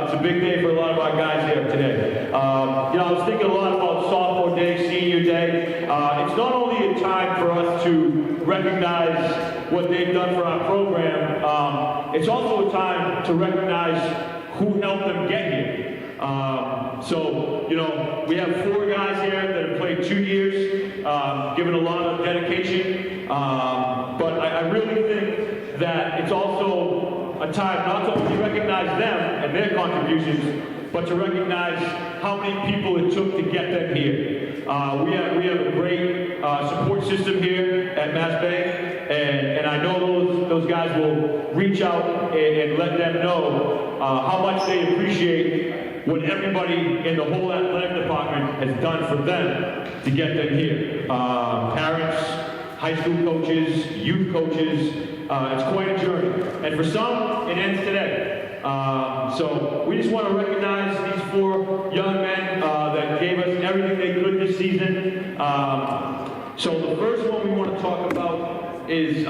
it's a big day for a lot of our guys here today. You know, I was thinking a lot about Sophomore Day, Senior Day. It's not only a time for us to recognize what they've done for our program, it's also a time to recognize who helped them get here. So, you know, we have 4 guys here that have played 2 years, given a lot of dedication, but I really think that it's also a time not to only recognize them and their contributions, but to recognize how many people it took to get them here. We have a great support system here at MassBay, and I know those guys will reach out and let them know how much they appreciate what everybody in the whole athletic department has done for them to get them here. Parents, high school coaches, youth coaches, it's quite a journey. And for some, it ends today. So we just want to recognize these 4 young men that gave us everything they could this season. So the first one we want to talk about is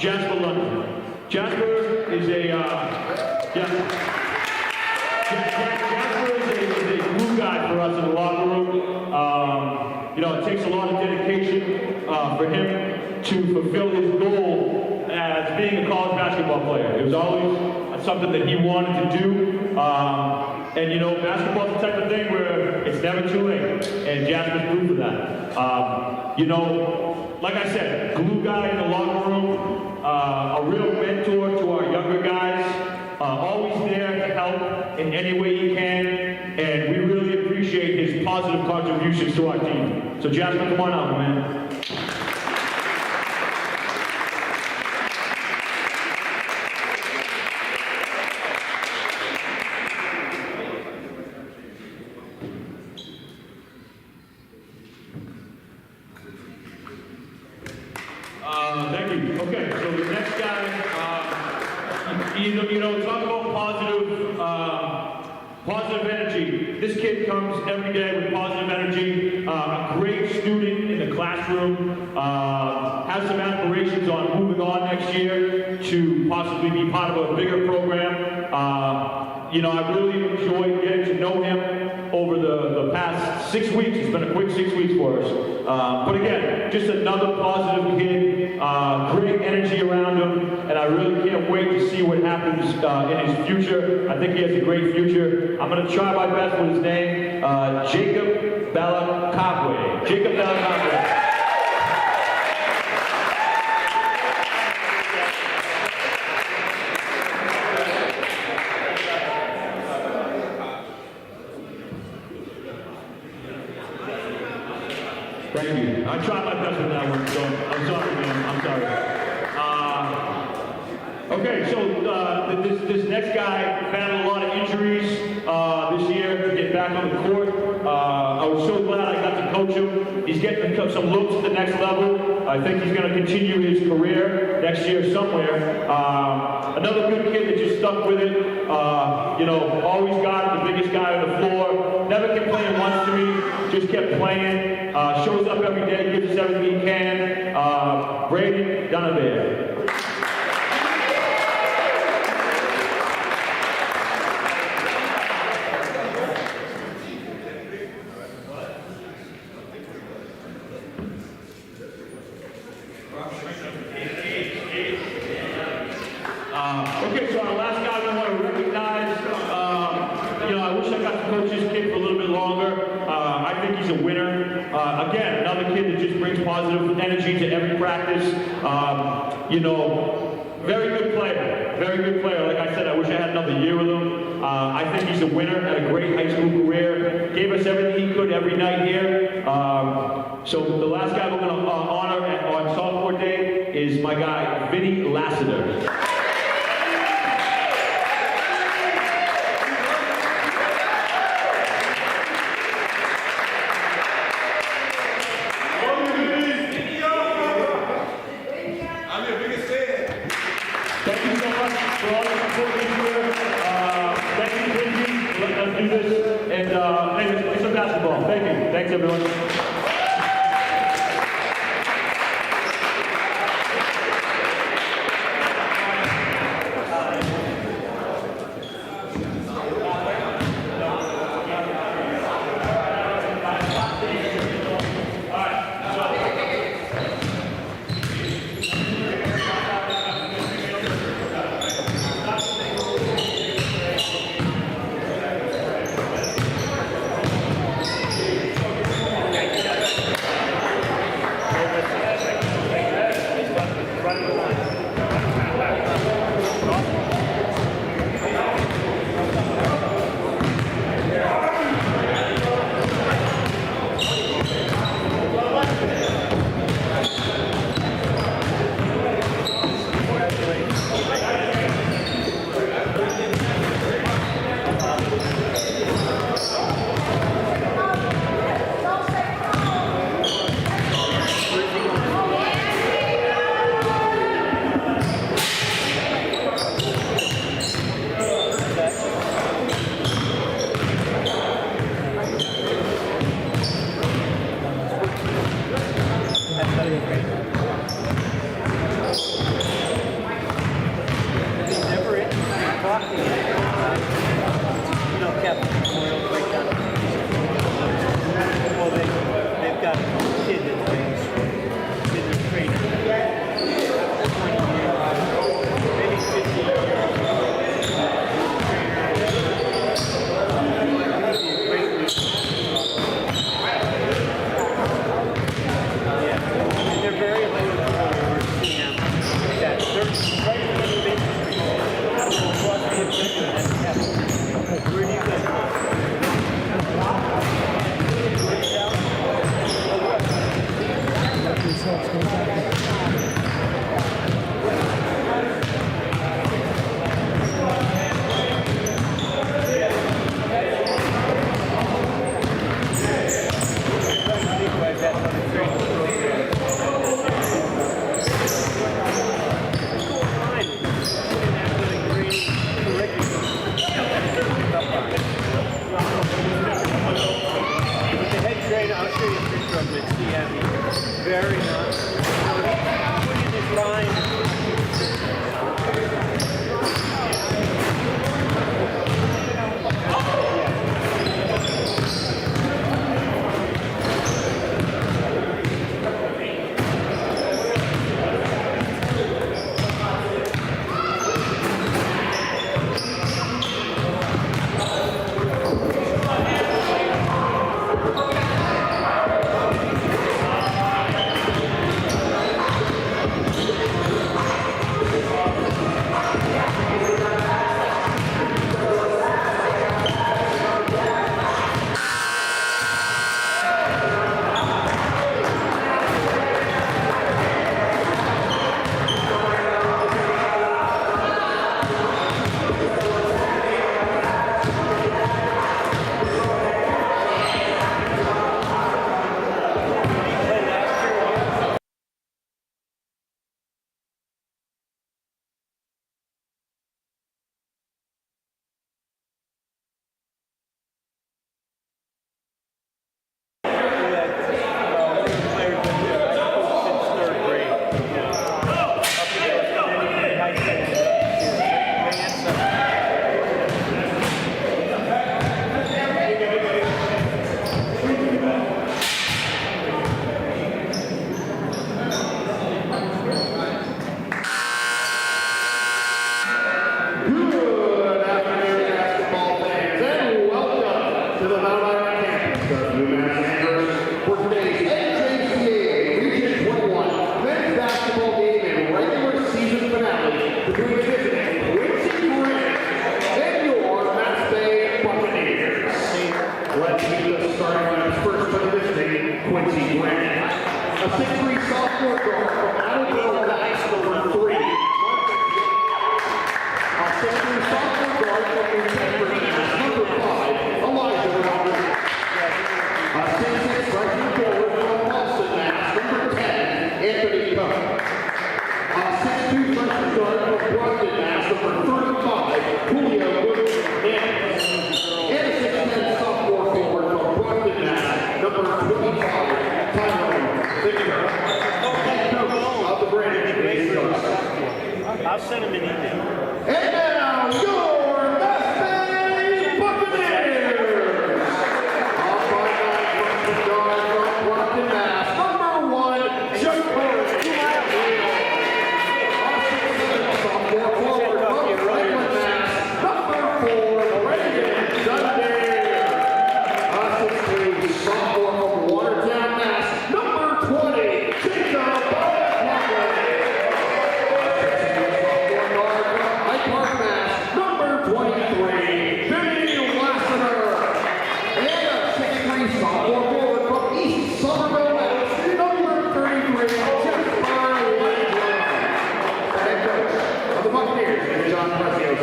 Jasper London. Jasper is Jasper is a glue guy for us in the locker room. You know, it takes a lot of dedication for him to fulfill his goal as being a college basketball player. It was always something that he wanted to do. And you know, basketball's the type of thing where it's never too late. And Jasper's proof of that. You know, like I said, glue guy in the locker room, a real mentor to our younger guys, always there to help in any way he can, and we really appreciate his positive contributions to our team. So Jasper, come on out, man. Thank you. Okay, so the next guy, you know, talk about positive energy. This kid comes every day with positive energy, a great student in the classroom, has some aspirations on moving on next year to possibly be part of a bigger program. You know, I really enjoyed getting to know him over the past 6 weeks. It's been a quick 6 weeks for us. But again, just another positive kid, great energy around him, and I really can't wait to see what happens in his future. I think he has a great future. I'm going to try my best with his name, Jacob Balakakwe. Jacob Balakakwe. Thank you. I tried my best with that one, so I'm sorry, man. I'm sorry. Okay, so this next guy had a lot of injuries this year to get back on the court. I was so glad I got to coach him. He's getting some looks at the next level. I think he's going to continue his career next year somewhere. Another good kid that just stuck with it. You know, always got the biggest guy on the floor. Never complained once to me. Just kept playing. Shows up every day, gives us everything he can. Brady Donovan. Okay, so our last guy we want to recognize, you know, I wish I got to coach this kid for a little bit longer. I think he's a winner. Again, another kid that just brings positive energy to every practice. You know, very good player. Very good player. Like I said, I wish I had another year with him. I think he's a winner, had a great high school career. Gave us everything he could every night here. So the last guy we're going to honor on Sophomore Day is my guy, Vinny Lassiter. Thank you so much for all your support this year. Thank you, Quincy, for letting us do this. And hey, let's play some basketball. Thank you. Thanks, everyone. Let's meet the starting lineup first for this team, Quincy Granite. A 6'3" sophomore guard from Alabama, Mass, number 3. A 6'3" sophomore guard from New Bedford, Mass, number 5, Elijah. A 6'6" freshman forward from Boston, Mass, number 10, Anthony Cook. A 6'2" freshman guard from Brockton, Mass, number 35, Julio Woodard. And a 6'10" sophomore forward from Brockton, Mass, number 25, Tyler Victor. Head coach of the Granite. I'll send him an email. And now your MassBay Buccaneers. Off by 9 freshman guard from Brockton, Mass, number 1, Jacory. Sophomore forward from Franklin, Mass, number 4, Pregame. A 6'3" sophomore from Watertown, Mass, number 20, Jacob. Sophomore guard from Hyde Park, Mass, number 23, Vinny Lassiter. And a 6'3" sophomore forward from East Somerville, Mass, number 33, Jasper Langland. Head coach of the Buccaneers is John Precios.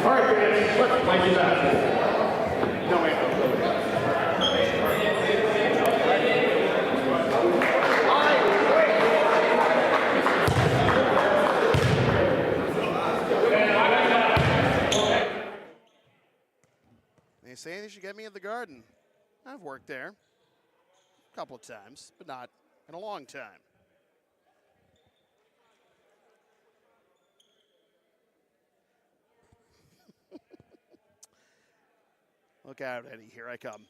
All right, fans, let's play you back. No answer. They say they should get me at the Garden. I've worked there a couple of times, but not in a long time. Look out, Eddie, here I come.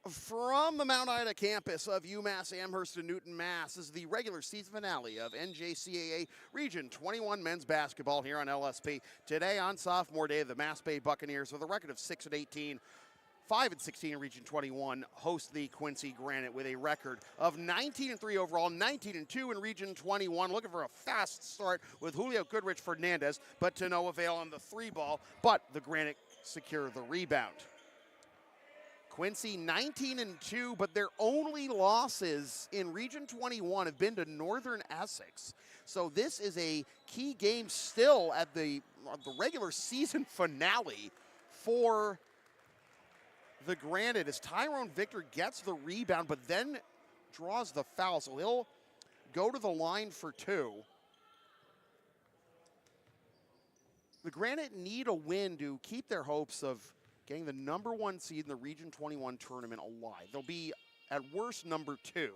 From the Mount Ida campus of UMass Amherst in Newton, Mass. This is the regular season finale of NJCAA Region 21 men's basketball here on LSP. Today on Sophomore Day, the MassBay Buccaneers with a record of 6-18, 5-16 in Region 21 host the Quincy Granite with a record of 19-3 overall, 19-2 in Region 21. Looking for a fast start with Julio Goodrich Fernandez, but to no avail on the 3-ball, but the Granite secure the rebound. Quincy 19-2, but their only losses in Region 21 have been to Northern Essex. So this is a key game still at the regular season finale for the Granite as Tyrone Victor gets the rebound, but then draws the foul. So he'll go to the line for 2. The Granite need a win to keep their hopes of getting the number 1 seed in the Region 21 tournament alive. They'll be at worst number 2,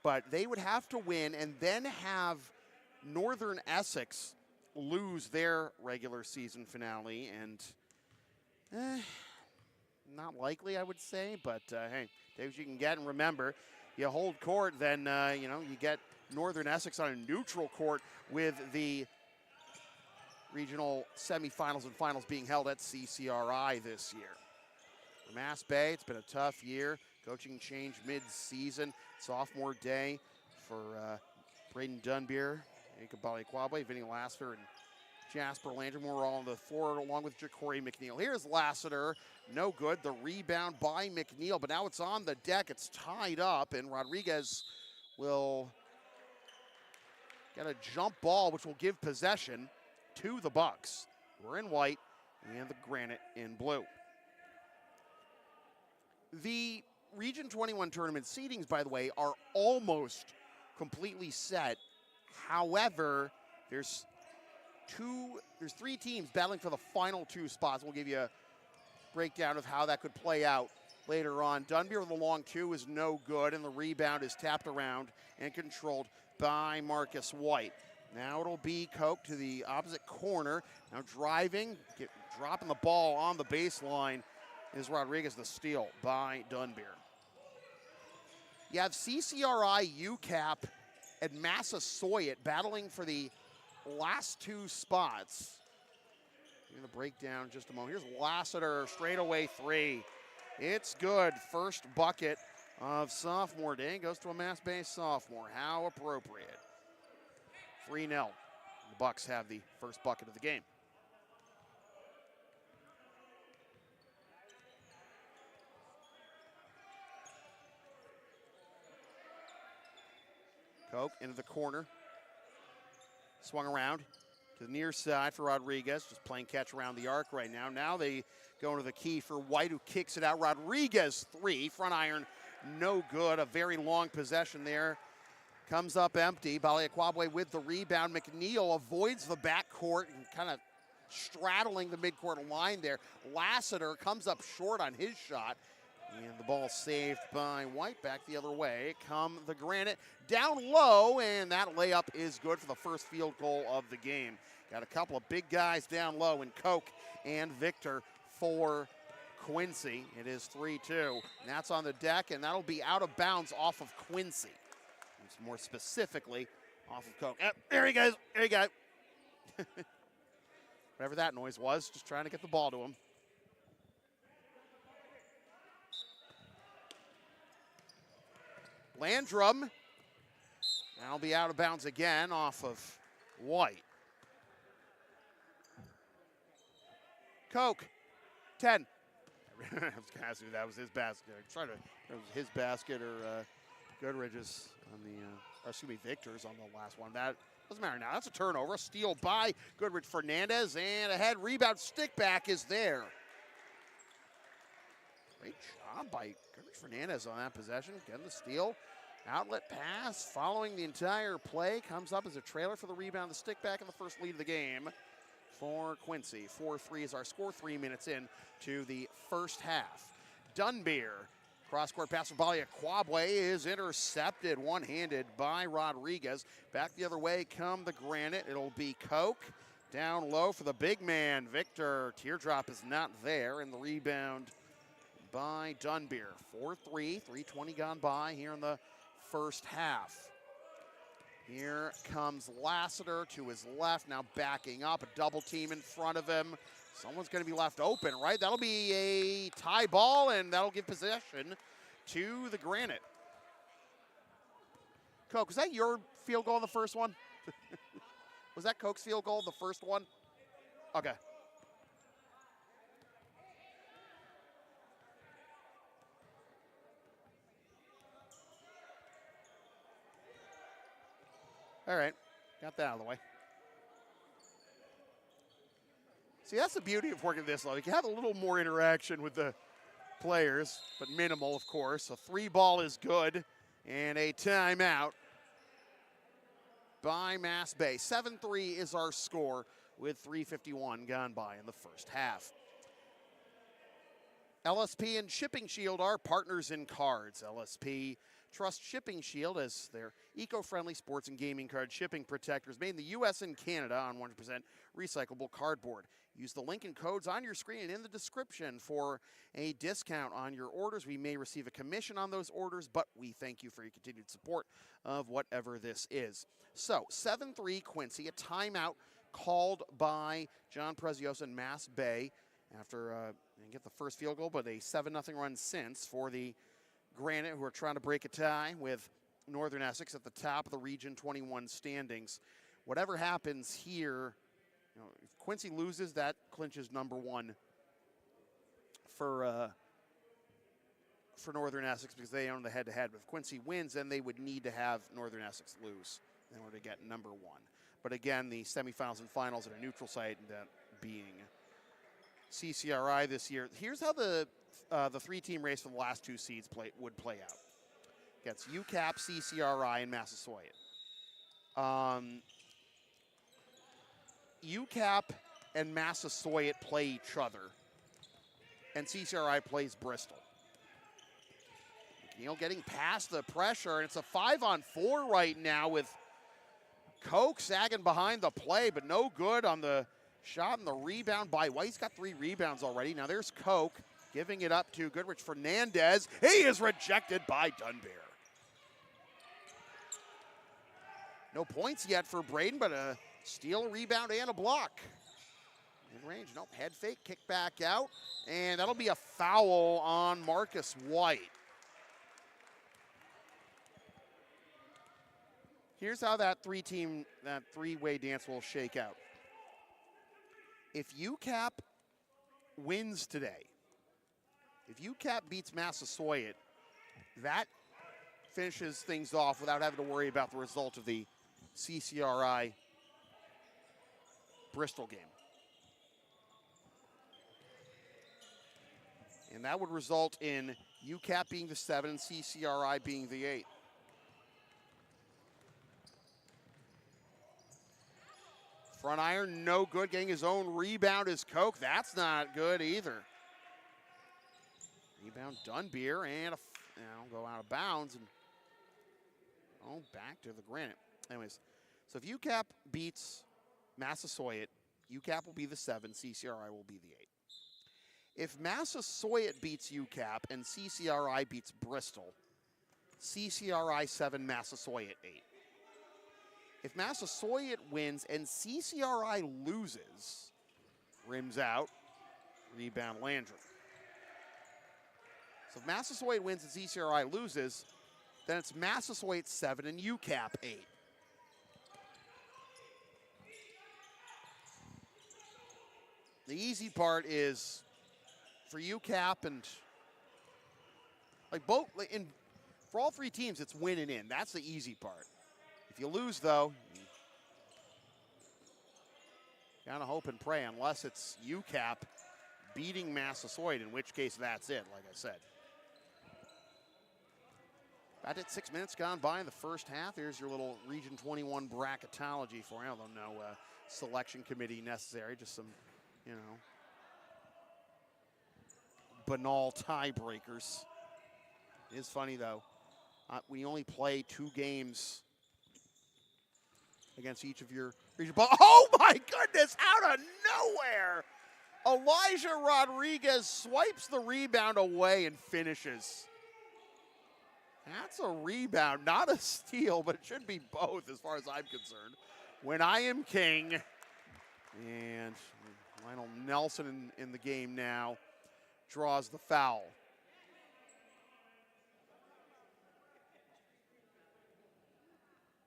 but they would have to win and then have Northern Essex lose their regular season finale, and not likely, I would say, but hey, take what you can get, and remember, you hold court, then you get Northern Essex on a neutral court with the regional semifinals and finals being held at CCRI this year. For MassBay, it's been a tough year. Coaching change mid-season. Sophomore day for Braden Dunbier, Ikabali Kwabwe, Vinny Lassiter, and Jasper Landrum were all on the floor along with Jacory McNeil. Here's Lassiter, no good. The rebound by McNeil, but now it's on the deck. It's tied up, and Rodriguez will get a jump ball, which will give possession to the Bucks. We're in white and the Granite in blue. The Region 21 tournament seedings, by the way, are almost completely set. However, there's 3 teams battling for the final 2 spots. We'll give you a breakdown of how that could play out later on. Dunbier with the long 2 is no good, and the rebound is tapped around and controlled by Marcus White. Now it'll be Koch to the opposite corner. Now driving, dropping the ball on the baseline is Rodriguez. The steal by Dunbier. You have CCRI, UCAP, and Massasoit battling for the last 2 spots. Give the breakdown in just a moment. Here's Lassiter, straightaway 3. It's good. First bucket of sophomore day goes to a MassBay sophomore. How appropriate. 3-0. The Bucks have the first bucket of the game. Koch into the corner. Swung around to the near side for Rodriguez, just playing catch around the arc right now. Now they go into the key for White, who kicks it out. Rodriguez, 3, front iron, no good. A very long possession there. Comes up empty. Baliaquabwe with the rebound. McNeil avoids the backcourt and kind of straddling the midcourt line there. Lassiter comes up short on his shot. And the ball saved by White. Back the other way come the Granite. Down low, and that layup is good for the first field goal of the game. Got a couple of big guys down low in Koch and Victor for Quincy. It is 3-2. And that's on the deck, and that'll be out of bounds off of Quincy. It's more specifically off of Koch. There he goes. There you go. Whatever that noise was, just trying to get the ball to him. Landrum. That'll be out of bounds again off of White. Koch, 10. I was going to ask you if that was his basket. I tried to, it was his basket or Goodrich's on the, or excuse me, Victor's on the last one. That doesn't matter now. That's a turnover. A steal by Goodrich Fernandez, and a head rebound. Stick back is there. Great job by Goodrich Fernandez on that possession. Getting the steal. Outlet pass following the entire play. Comes up as a trailer for the rebound. The stick back in the first lead of the game for Quincy. 4-3 is our score. 3 minutes in to the first half. Dunbeer. Cross-court pass for Baliaquabwe is intercepted one-handed by Rodriguez. Back the other way come the Granite. It'll be Koch. Down low for the big man, Victor. Teardrop is not there, and the rebound by Dunbeer. 4-3, 3:20 gone by here in the first half. Here comes Lassiter to his left, now backing up, a double team in front of him. Someone's going to be left open, right? That'll be a tie ball, and that'll give possession to the Granite. Koch, was that your field goal in the first one? Was that Koch's field goal, the first one? Okay. All right, got that out of the way. See, that's the beauty of working this low. You can have a little more interaction with the players, but minimal, of course. A 3-ball is good, and a timeout by MassBay. 7-3 is our score with 3:51 gone by in the first half. LSP and Shipping Shield are partners in cards. LSP trusts Shipping Shield as their eco-friendly sports and gaming card shipping protectors made in the U.S. and Canada on 100% recyclable cardboard. Use the link and codes on your screen and in the description for a discount on your orders. We may receive a commission on those orders, but we thank you for your continued support of whatever this is. So, 7-3 Quincy, a timeout called by John Preziosa and MassBay after they get the first field goal, but a 7-0 run since for the Granite, who are trying to break a tie with Northern Essex at the top of the Region 21 standings. Whatever happens here, you know, if Quincy loses, that clinches number 1 for Northern Essex because they own the head-to-head. But if Quincy wins, then they would need to have Northern Essex lose in order to get number 1. But again, the semifinals and finals at a neutral site, that being CCRI this year. Here's how the 3-team race for the last 2 seeds would play out. Against UCAP, CCRI, and Massasoit. UCAP and Massasoit play each other, and CCRI plays Bristol. McNeil getting past the pressure, and it's a 5-on-4 right now with Koch sagging behind the play, but no good on the shot and the rebound by White. He's got 3 rebounds already. Now there's Koch giving it up to Goodrich Fernandez. He is rejected by Dunbeer. No points yet for Braden, but a steal, a rebound, and a block. In range, nope, head fake, kick back out, and that'll be a foul on Marcus White. Here's how that 3-way dance will shake out. If UCAP wins today, if UCAP beats Massasoit, that finishes things off without having to worry about the result of the CCRI Bristol game. And that would result in UCAP being the 7 and CCRI being the 8. Front iron, no good. Getting his own rebound is Koch. That's not good either. Rebound, Dunbeer, and go out of bounds. And back to the Granite. Anyways, so if UCAP beats Massasoit, UCAP will be the 7, CCRI will be the 8. If Massasoit beats UCAP and CCRI beats Bristol, CCRI 7, Massasoit 8. If Massasoit wins and CCRI loses, rims out, rebound Landry. So if Massasoit wins and CCRI loses, then it's Massasoit 7 and UCAP 8. The easy part is for UCAP and for all three teams, it's winning in. That's the easy part. If you lose, though, you gotta hope and pray, unless it's UCAP beating Massasoit, in which case that's it, like I said. About it, 6 minutes gone by in the first half. Here's your little Region 21 bracketology for you. Although no selection committee necessary, just some, banal tiebreakers. It is funny, though. We only play 2 games against each of your region. Oh, my goodness, out of nowhere! Elijah Rodriguez swipes the rebound away and finishes. That's a rebound, not a steal, but it should be both as far as I'm concerned. When I am king, and Lionel Nelson in the game now, draws the foul.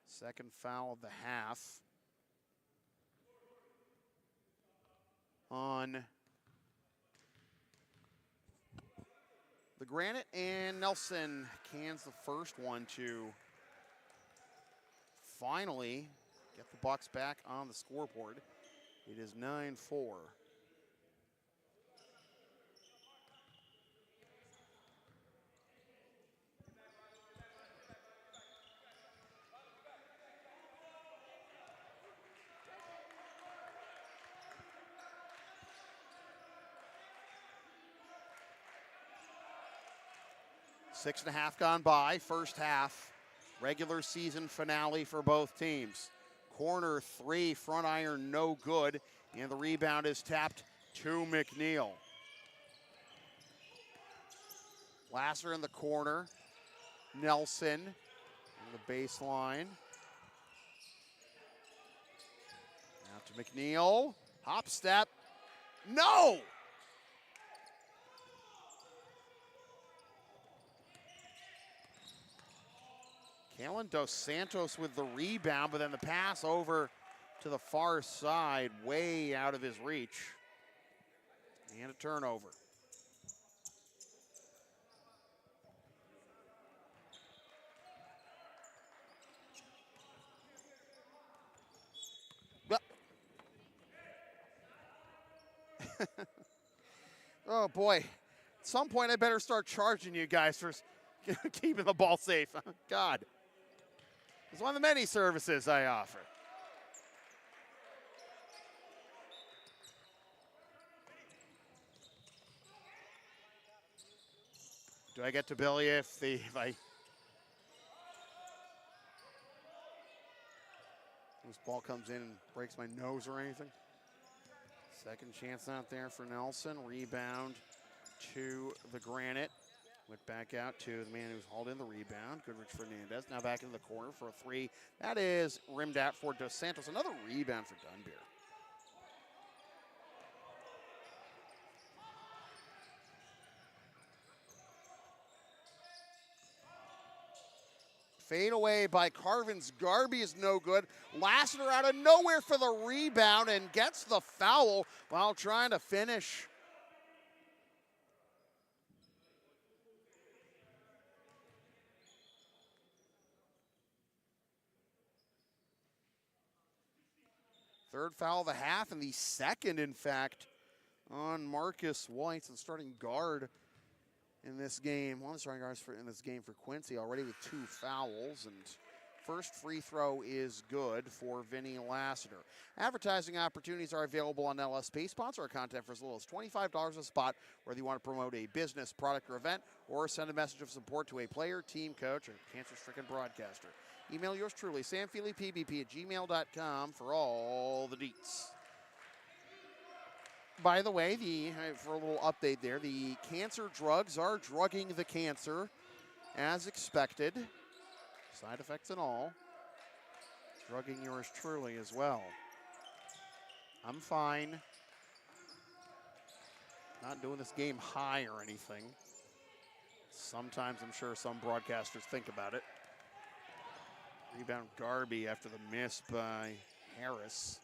Second foul of the half on the Granite, and Nelson cans the first one to finally get the Bucks back on the scoreboard. It is 9-4. Six and a half gone by, first half, regular season finale for both teams. Corner 3, front iron, no good, and the rebound is tapped to McNeil. Lasser in the corner, Nelson on the baseline. Out to McNeil, hop step, no! Kalen Dos Santos with the rebound, but then the pass over to the far side, way out of his reach. And a turnover. Oh boy, at some point I better start charging you guys for keeping the ball safe. God. It's one of the many services I offer. Do I get to Billy if I this ball comes in and breaks my nose or anything? Second chance out there for Nelson. Rebound to the Granite. Went back out to the man who's hauled in the rebound, Goodrich Fernandez. Now back into the corner for a 3. That is rimmed out for Dos Santos. Another rebound for Dunbeer. Fade away by Carvins. Garby is no good. Lassiter out of nowhere for the rebound and gets the foul while trying to finish. Third foul of the half, and the second, in fact, on Marcus White, the starting guard in this game. One of the starting guards in this game for Quincy, already with 2 fouls, and first free throw is good for Vinny Lassiter. Advertising opportunities are available on LSP. Sponsor our content for as little as $25 a spot, whether you want to promote a business, product, or event, or send a message of support to a player, team coach, or cancer-stricken broadcaster. Email yours truly, samfeelypbp@gmail.com for all the deets. By the way, for a little update there, the cancer drugs are drugging the cancer as expected. Side effects and all. Drugging yours truly as well. I'm fine. Not doing this game high or anything. Sometimes I'm sure some broadcasters think about it. Rebound Garby after the miss by Harris.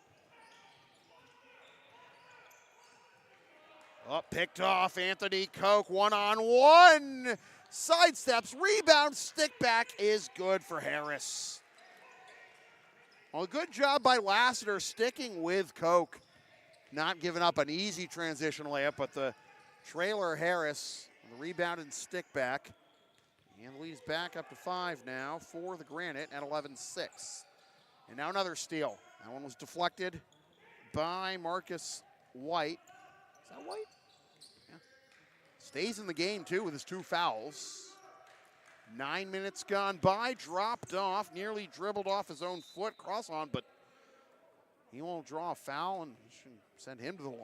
Oh, picked off Anthony Koch, one-on-one. Sidesteps, rebound, stick back is good for Harris. Well, good job by Lassiter sticking with Koch. Not giving up an easy transition layup, but the trailer Harris, the rebound and stick back. And the lead's back up to 5 now for the Granite at 11-6. And now another steal. That one was deflected by Marcus White. Is that White? Yeah. Stays in the game, too, with his 2 fouls. 9 minutes gone by, dropped off, nearly dribbled off his own foot, cross on, but he won't draw a foul and should send him to the line.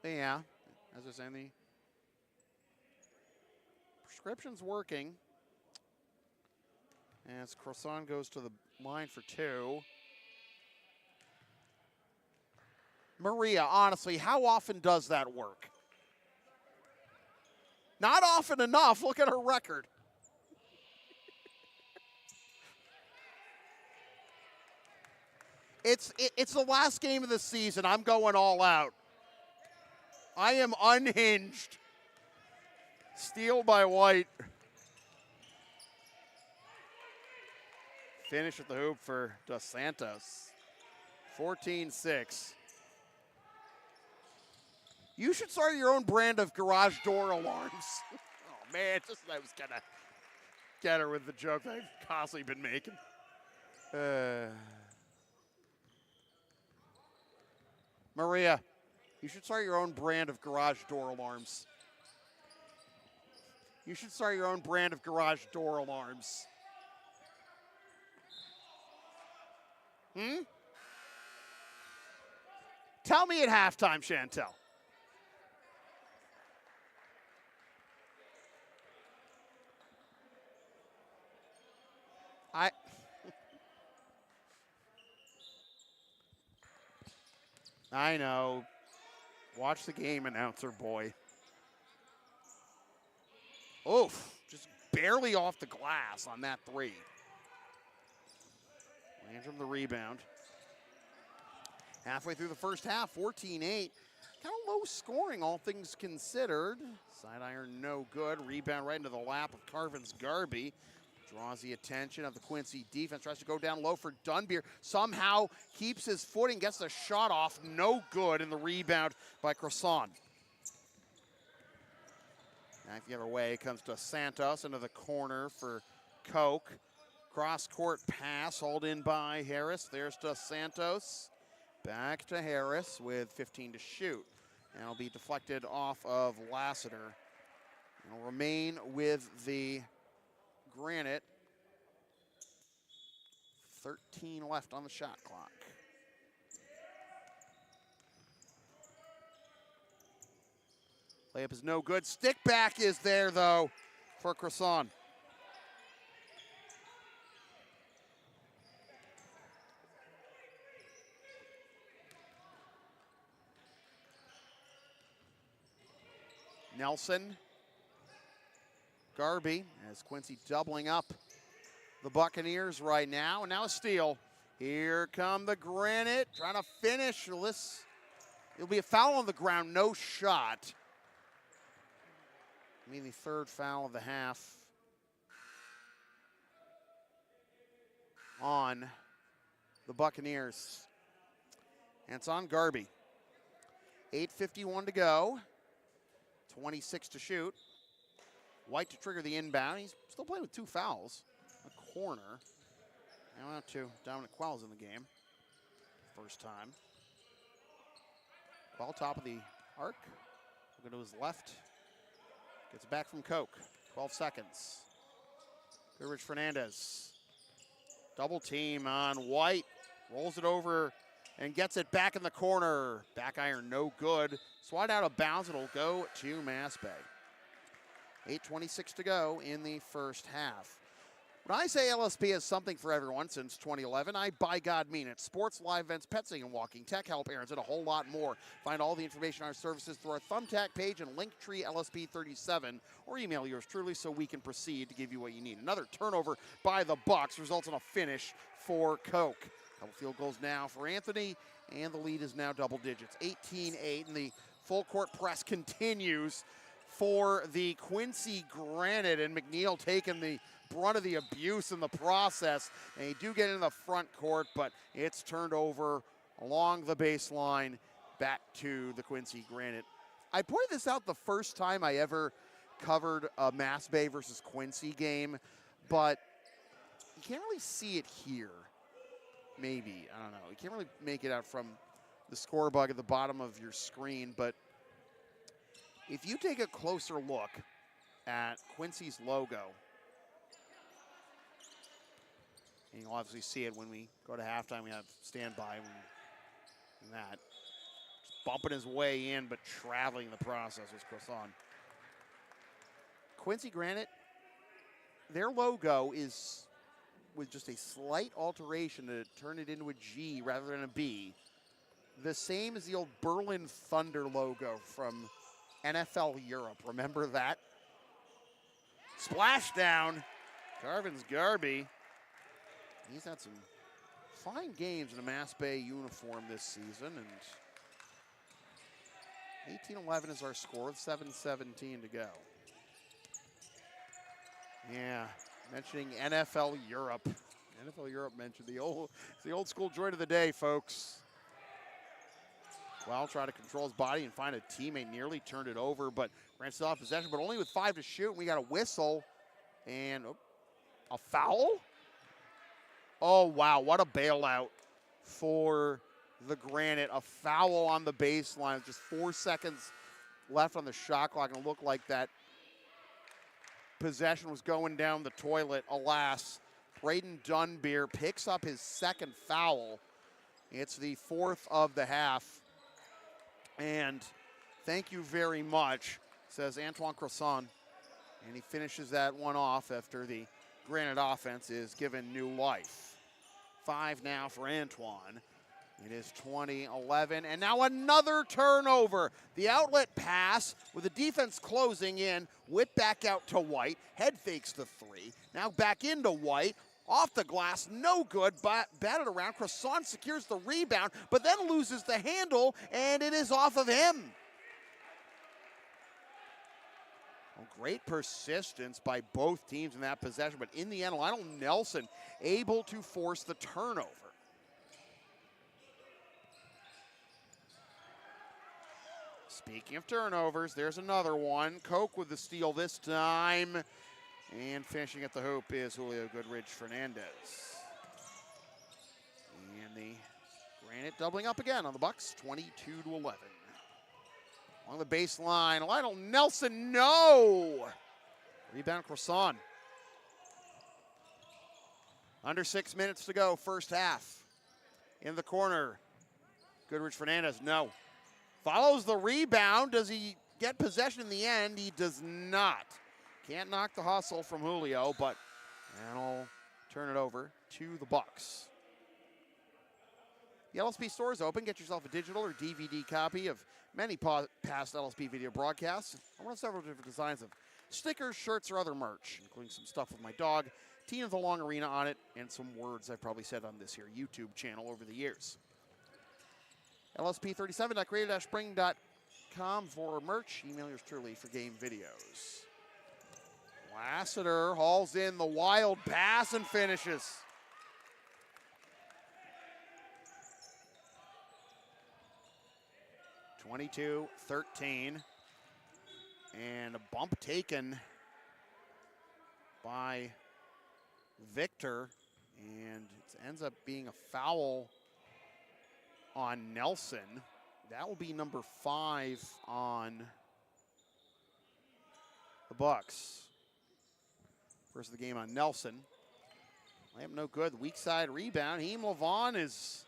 Yeah, as I was saying, the prescription's working. As Croissant goes to the line for 2. Maria, honestly, how often does that work? Not often enough. Look at her record. It's the last game of the season. I'm going all out. I am unhinged. Steal by White. Finish at the hoop for Dos Santos. 14-6. You should start your own brand of garage door alarms. Oh, man, I was going to get her with the joke that I've constantly been making. Maria, you should start your own brand of garage door alarms. You should start your own brand of garage door alarms. Tell me at halftime, Chantel. I know. Watch the game, announcer boy. Oof, just barely off the glass on that 3. Landrum the rebound. Halfway through the first half, 14-8. Kind of low scoring, all things considered. Side iron no good. Rebound right into the lap of Carvin's Garby. Draws the attention of the Quincy defense. Tries to go down low for Dunbeer. Somehow keeps his footing, gets the shot off. No good in the rebound by Croissant. Back the other way comes to Santos into the corner for Koch. Cross-court pass hauled in by Harris. There's Dos Santos. Back to Harris with 15 to shoot. And it'll be deflected off of Lassiter. It'll remain with the Granite. 13 left on the shot clock. Layup is no good. Stick back is there, though, for Croissant. Nelson. Garby, as Quincy doubling up the Buccaneers right now. And now a steal. Here come the Granite, trying to finish. It'll be a foul on the ground, no shot. I mean, the 3rd foul of the half on the Buccaneers. And it's on Garby. 8:51 to go. 26 to shoot. White to trigger the inbound. He's still playing with 2 fouls. A corner. Now out to Dominic Quell's in the game. First time. Quell top of the arc. Looking to his left. Gets it back from Koch. 12 seconds. Goodrich Fernandez. Double team on White. Rolls it over and gets it back in the corner. Back iron no good. Swat out of bounds. It'll go to MassBay. 8:26 to go in the first half. When I say LSP has something for everyone since 2011, I by God mean it. Sports, live events, pet sitting and walking, tech help, errands, and a whole lot more. Find all the information on our services through our Thumbtack page and Linktree LSP37, or email yours truly so we can proceed to give you what you need. Another turnover by the Bucs results in a finish for Koch. Couple field goals now for Anthony, and the lead is now double digits. 18-8, and the full court press continues for the Quincy Granite, and McNeil taking the brunt of the abuse in the process. They do get in the front court, but it's turned over along the baseline back to the Quincy Granite. I pointed this out the first time I ever covered a MassBay versus Quincy game, but you can't really see it here. Maybe, I don't know. You can't really make it out from the score bug at the bottom of your screen, but if you take a closer look at Quincy's logo, and you'll obviously see it when we go to halftime. We have standby and that. Just bumping his way in, but traveling the process was Croissant. Quincy Granite, their logo is with just a slight alteration to turn it into a G rather than a B. The same as the old Berlin Thunder logo from NFL Europe. Remember that? Splashdown. Carvin's Garby. He's had some fine games in a MassBay uniform this season, and 18-11 is our score with 7:17 to go. Yeah, mentioning NFL Europe. NFL Europe mentioned the old school joint of the day, folks. Well, try to control his body and find a teammate. Nearly turned it over, but Grant still off possession, but only with 5 to shoot. We got a whistle and a foul. Oh, wow, what a bailout for the Granite. A foul on the baseline, just 4 seconds left on the shot clock, and it looked like that possession was going down the toilet. Alas, Braden Dunbeer picks up his second foul. It's the 4th of the half. And thank you very much, says Antoine Croissant. And he finishes that one off after the Granite offense is given new life. 5 now for Antoine. It is 20-11, and now another turnover. The outlet pass with the defense closing in, whip back out to White, head fakes the 3. Now back into White, off the glass, no good, but batted around. Croissant secures the rebound, but then loses the handle, and it is off of him. Well, great persistence by both teams in that possession, but in the end, Lionel Nelson able to force the turnover. Speaking of turnovers, there's another one. Koch with the steal this time. And finishing at the hoop is Julio Goodrich Fernandez. And the Granite doubling up again on the Bucs, 22-11. On the baseline, Lionel Nelson, no! Rebound Croissant. Under 6 minutes to go, first half. In the corner, Goodrich Fernandez, no. Follows the rebound. Does he get possession in the end? He does not. Can't knock the hustle from Julio, but that'll turn it over to the Bucs. The LSP store is open. Get yourself a digital or DVD copy of many past LSP video broadcasts. I want several different designs of stickers, shirts, or other merch, including some stuff with my dog, Tina the Long Arena on it, and some words I've probably said on this here YouTube channel over the years. LSP37.creative-spring.com for merch. Email yours truly for game videos. Lassiter hauls in the wild pass and finishes. 22-13. And a bump taken by Victor. And it ends up being a foul on Nelson. That will be number 5 on the Bucks. First of the game on Nelson. Lamp no good. Weak side rebound. Heem Levon is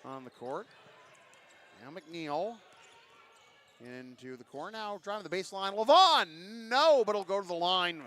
on the court. Now McNeil into the corner. Now driving the baseline. Levon! No, but it'll go to the line.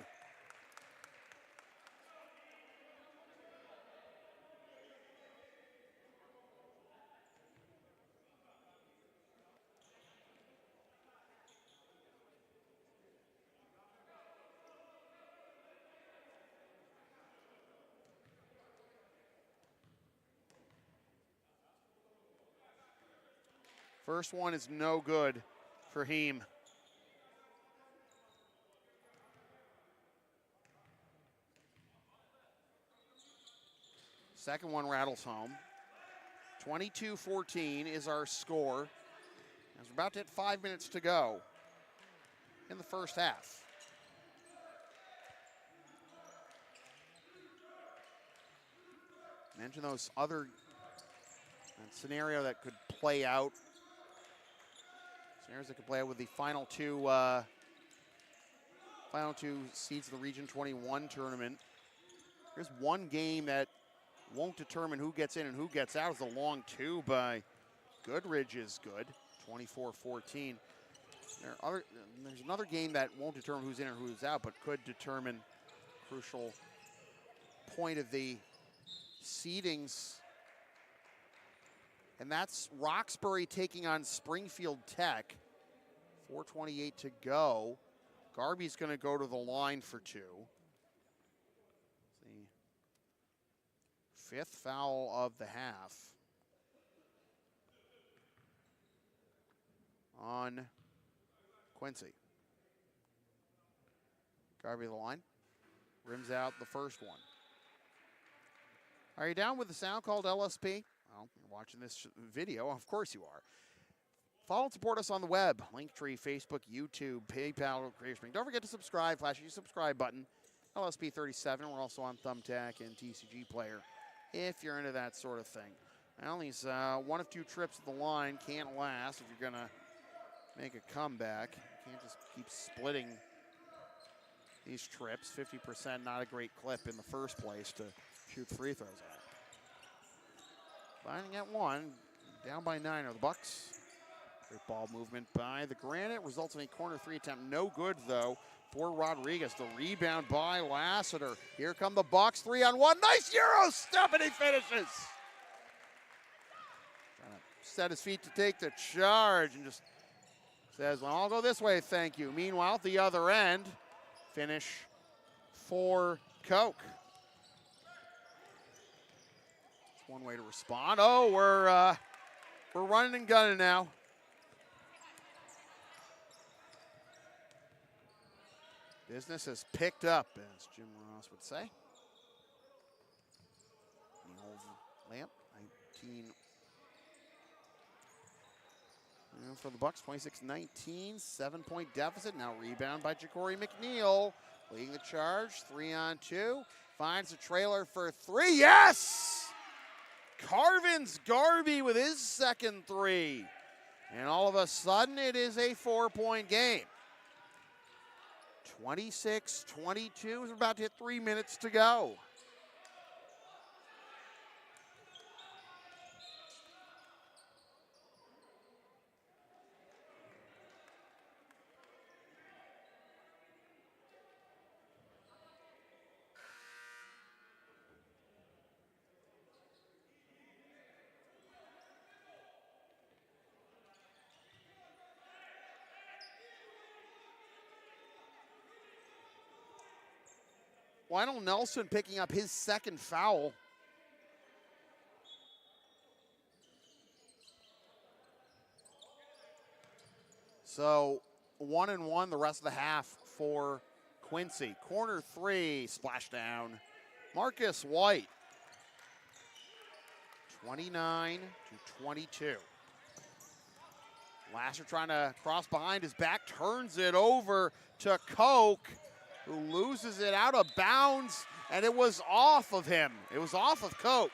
First one is no good for Heem. Second one rattles home. 22-14 is our score. As we're about to hit 5 minutes to go in the first half. Mention those other scenario that could play out. Scenarios that could play out with the final two seeds of the Region 21 tournament. There's one game that won't determine who gets in and who gets out. Is the long two by Goodridge is good, 24-14. There's another game that won't determine who's in and who's out, but could determine crucial point of the seedings. And that's Roxbury taking on Springfield Tech. 4:28 to go. Garby's going to go to the line for 2. The 5th foul of the half on Quincy. Garby to the line. Rims out the first one. Are you down with the sound called LSP? Well, you're watching this video. Of course you are. Follow and support us on the web. Linktree, Facebook, YouTube, PayPal, CreatorSpring. Don't forget to subscribe. Flash your subscribe button. LSP37. We're also on Thumbtack and TCG Player if you're into that sort of thing. Well, these one of 2 trips to the line can't last if you're going to make a comeback. You can't just keep splitting these trips. 50% not a great clip in the first place to shoot free throws at. Finding at 1, down by 9 are the Bucks. Great ball movement by the Granite, results in a corner 3 attempt. No good though for Rodriguez. The rebound by Lassiter. Here come the Bucks, 3-on-1. Nice Euro step and he finishes. Trying to set his feet to take the charge and just says, well, I'll go this way, thank you. Meanwhile, at the other end, finish for Koch. One way to respond. Oh, we're running and gunning now. Business has picked up, as Jim Ross would say. Lamp, 19. For the Bucks, 26-19, 7-point deficit. Now rebound by Ja'Cory McNeil, leading the charge. 3-on-2, finds a trailer for 3. Yes! Carvins Garby with his second 3. And all of a sudden, it is a 4-point game. 26-22, we're about to hit 3 minutes to go. Lionel Nelson picking up his second foul. So 1-1 the rest of the half for Quincy. Corner 3, splashdown. Marcus White. 29-22. Lasser trying to cross behind his back, turns it over to Koch, who loses it out of bounds, and it was off of him. It was off of Koch.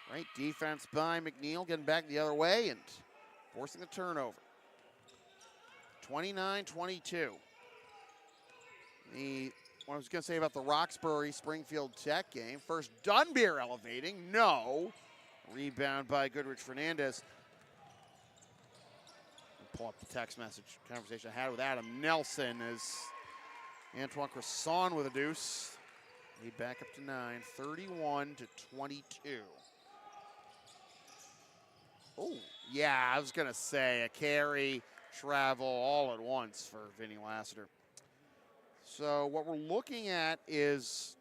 Great defense by McNeil, getting back the other way and forcing the turnover. 29-22. What I was going to say about the Roxbury-Springfield Tech game. First, Dunbeer elevating. No. Rebound by Goodrich Fernandez. I'll pull up the text message conversation I had with Adam Nelson as Antoine Cresson with a deuce. Lead back up to 9, 31-22. Oh, yeah, I was going to say a carry, travel all at once for Vinny Lassiter. So what we're looking at is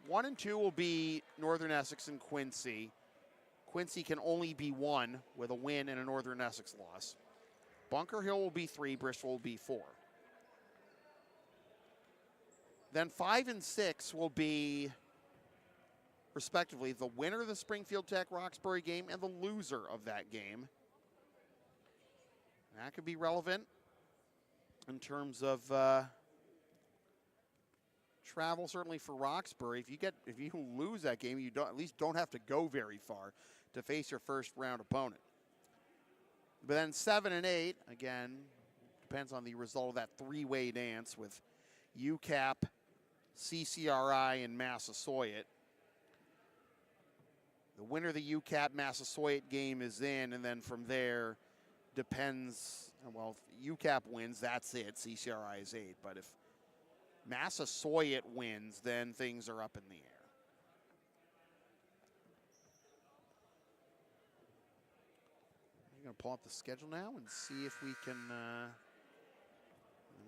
1 and 2 will be Northern Essex and Quincy. Quincy can only be 1 with a win and a Northern Essex loss. Bunker Hill will be 3, Bristol will be 4. Then 5 and 6 will be, respectively, the winner of the Springfield Tech Roxbury game and the loser of that game. That could be relevant in terms of travel, certainly for Roxbury. If you lose that game, you at least don't have to go very far to face your first round opponent. But then 7 and 8, again, depends on the result of that three-way dance with UCAP, CCRI, and Massasoit. The winner of the UCAP Massasoit game is in, and then from there depends. Well, if UCAP wins, that's it. CCRI is 8. But if Massasoit wins, then things are up in the air. I'm going to pull up the schedule now and see if we can.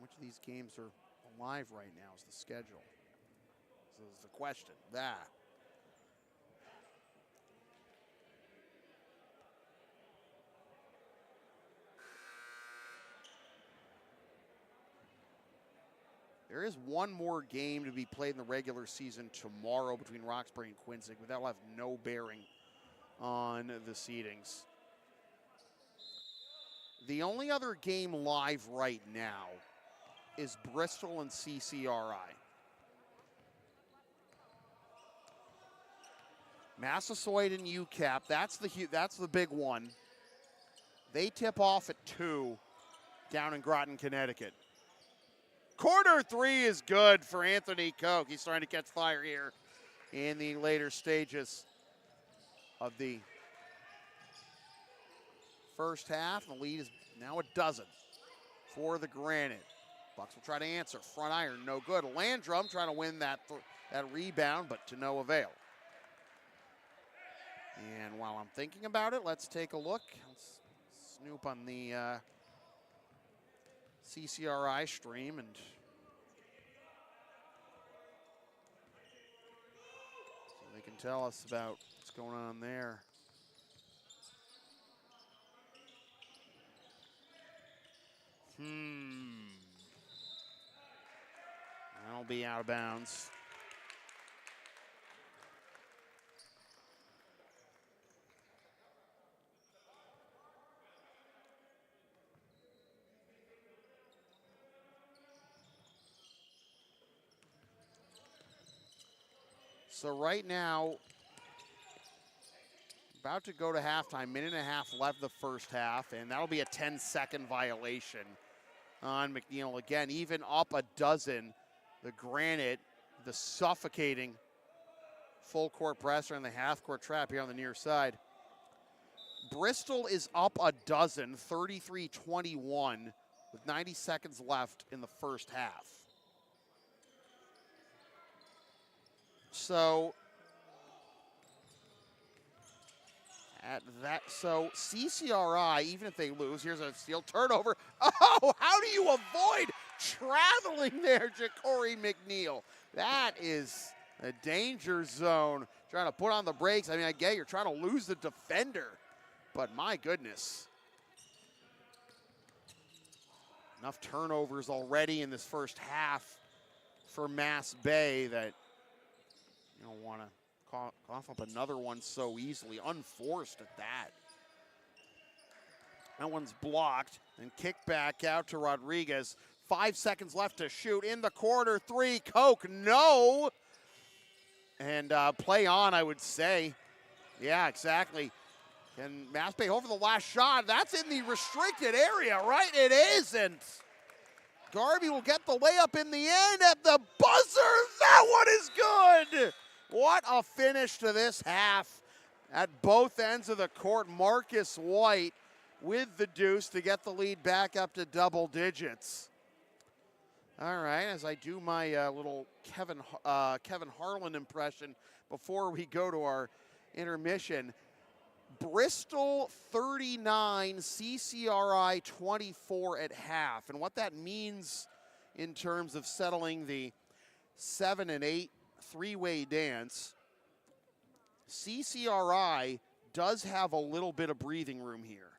Which of these games are alive right now is the schedule. So is the question. That. There is one more game to be played in the regular season tomorrow between Roxbury and Quincy, but that will have no bearing on the seedings. The only other game live right now is Bristol and CCRI. Massasoit and UCAP, that's the big one. They tip off at 2 down in Groton, Connecticut. Quarter 3 is good for Anthony Koch. He's trying to catch fire here in the later stages of the first half. The lead is now a dozen for the Granite. Bucks will try to answer. Front iron, no good. Landrum trying to win that rebound, but to no avail. And while I'm thinking about it, let's take a look. Let's snoop on the CCRI stream and so they can tell us about what's going on there. That'll be out of bounds. So right now, about to go to halftime, minute and a half left the first half, and that'll be a 10-second violation on McNeil. Again, even up a dozen, the Granite, the suffocating full court presser and the half court trap here on the near side. Bristol is up a dozen, 33-21, with 90 seconds left in the first half. So CCRI, even if they lose, here's a steal turnover. Oh, how do you avoid traveling there, Ja'Cory McNeil? That is a danger zone. Trying to put on the brakes. I mean, I get you're trying to lose the defender, but my goodness. Enough turnovers already in this first half for MassBay that you don't want to cough up another one so easily, unforced at that. That one's blocked and kicked back out to Rodriguez. 5 seconds left to shoot in the corner. 3, Koch, no. And play on, I would say. Yeah, exactly. And MassBay over the last shot. That's in the restricted area, right? It isn't. Garvey will get the layup in the end at the buzzer. That one is good. What a finish to this half at both ends of the court. Marcus White with the deuce to get the lead back up to double digits. All right, as I do my little Kevin Harlan impression before we go to our intermission. Bristol 39, CCRI 24 at half. And what that means in terms of settling the 7 and 8 three-way dance, CCRI does have a little bit of breathing room here.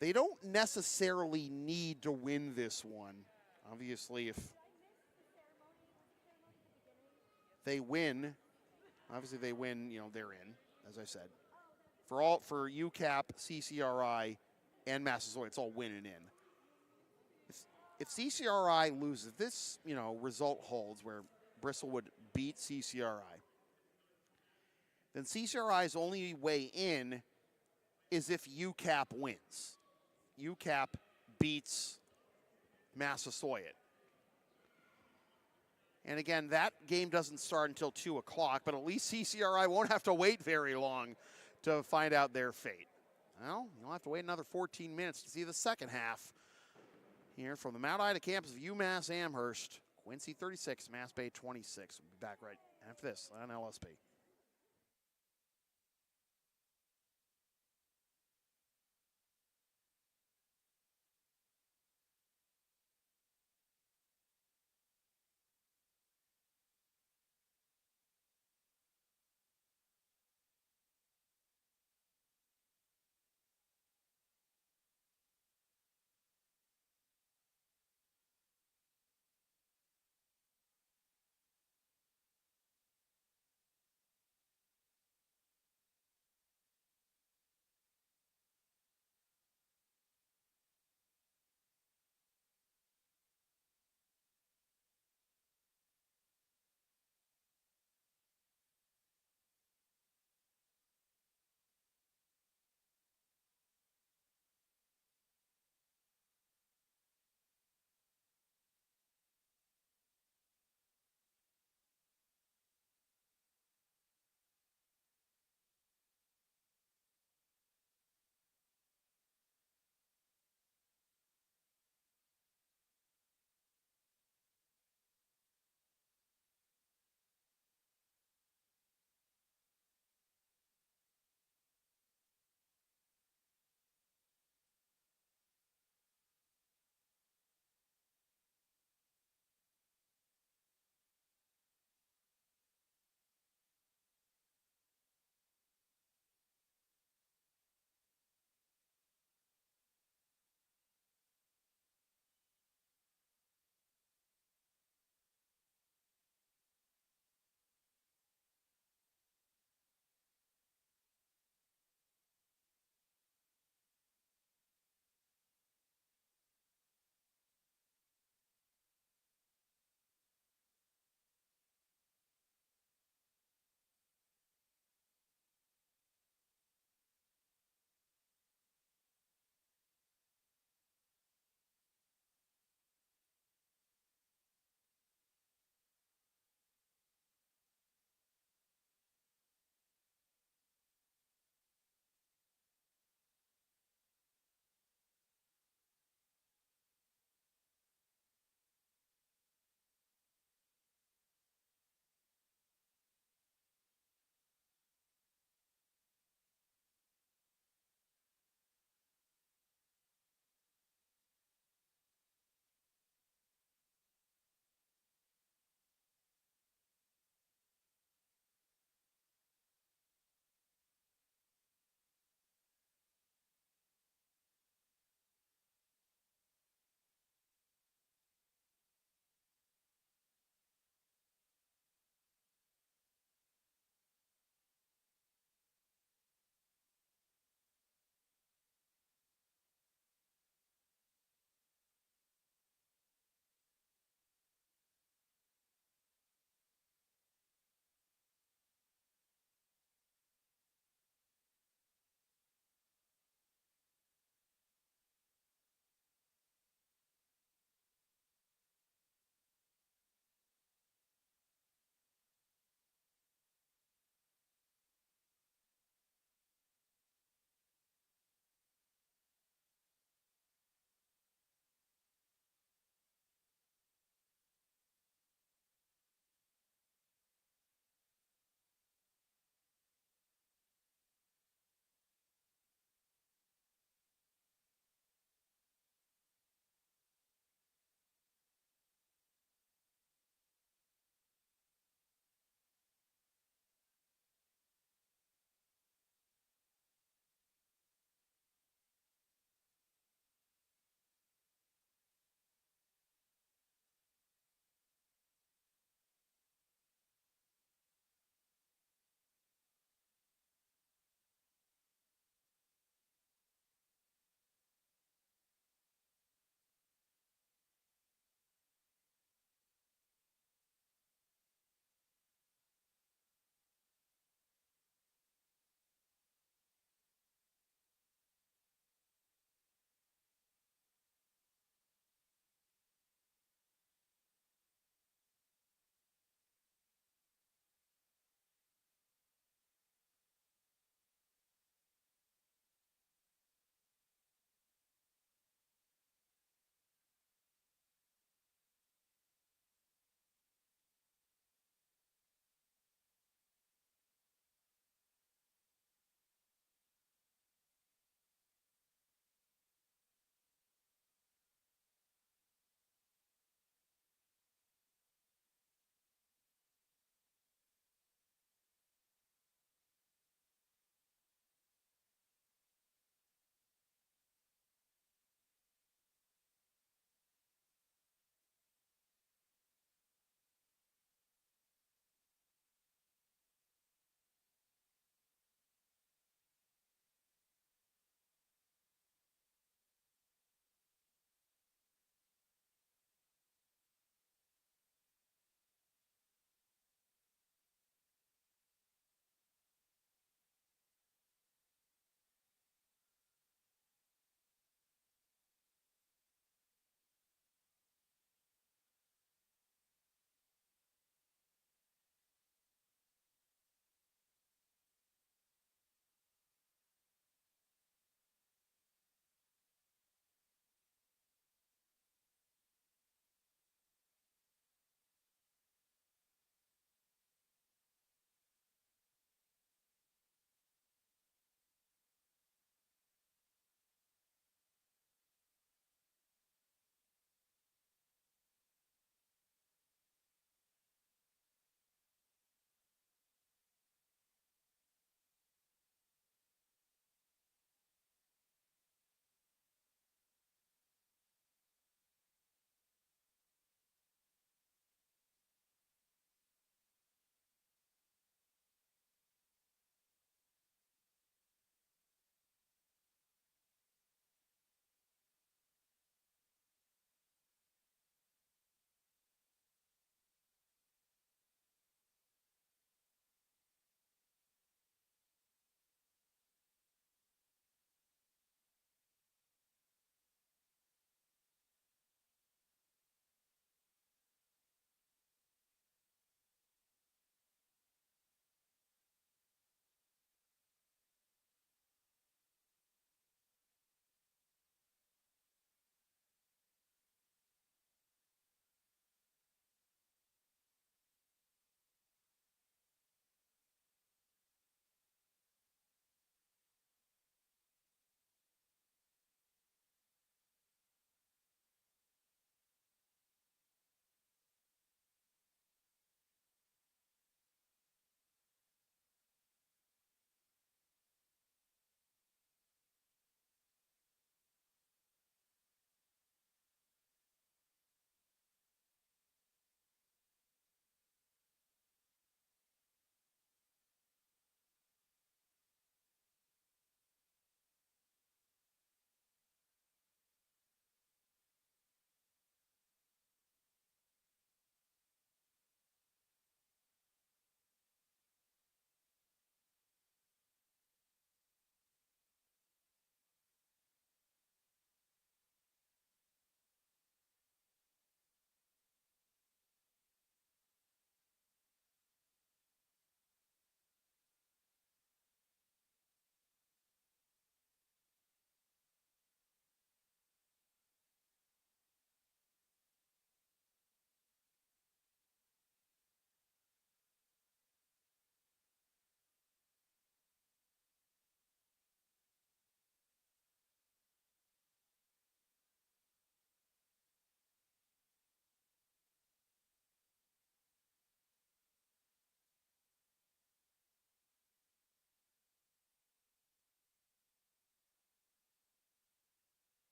They don't necessarily need to win this one. Obviously, if they win, they're in, as I said. For UCAP, CCRI, and Massasoit, it's all winning in. If CCRI loses, if this, result holds where Bristol would beat CCRI, then CCRI's only way in is if UCAP wins. UCAP beats Massasoit. And again, that game doesn't start until 2 o'clock, but at least CCRI won't have to wait very long to find out their fate. Well, you'll have to wait another 14 minutes to see the second half here from the Mount Ida campus of UMass Amherst. Quincy 36, MassBay 26. We'll be back right after this on LSP.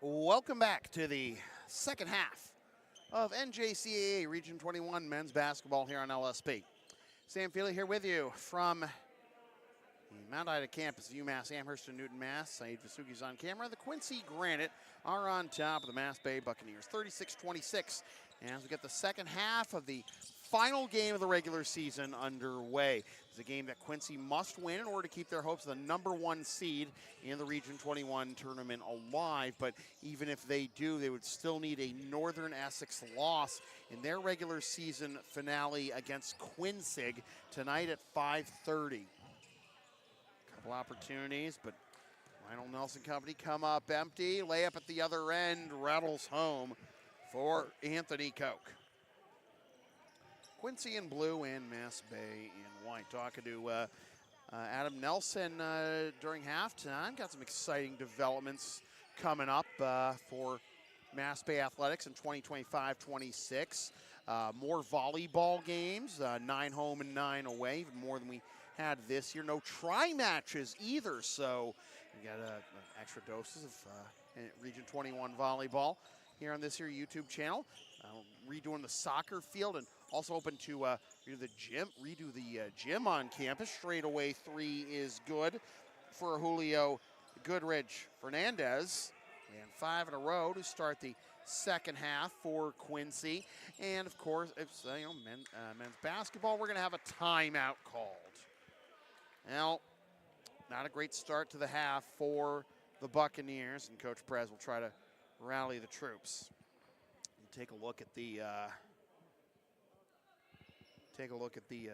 Welcome back to the second half of NJCAA Region 21 men's basketball here on LSP. Sam Feely here with you from the Mount Ida campus of UMass Amherst in Newton, Mass. Saeed Vasugi's on camera. The Quincy Granite are on top of the MassBay Buccaneers, 36-26. As we get the second half of the final game of the regular season underway. It's a game that Quincy must win in order to keep their hopes of the #1 seed in the Region 21 tournament alive. But even if they do, they would still need a Northern Essex loss in their regular season finale against Quincy tonight at 5:30. Couple opportunities, but Lionel Nelson Company come up empty. Layup at the other end, rattles home for Anthony Koch. Quincy in blue and MassBay in white. Talking to Adam Nelson during halftime. Got some exciting developments coming up for MassBay Athletics in 2025-26. More volleyball games, 9 home and 9 away, even more than we had this year. No tri-matches either, so we got extra doses of Region 21 volleyball here on this here YouTube channel. Redoing the soccer field and also open to redo the gym on campus. Straightaway 3 is good for Julio Goodrich Fernandez. And 5 in a row to start the second half for Quincy. And of course, it's men's basketball. We're going to have a timeout called. Now, not a great start to the half for the Buccaneers, and Coach Prez will try to rally the troops. Take a look at the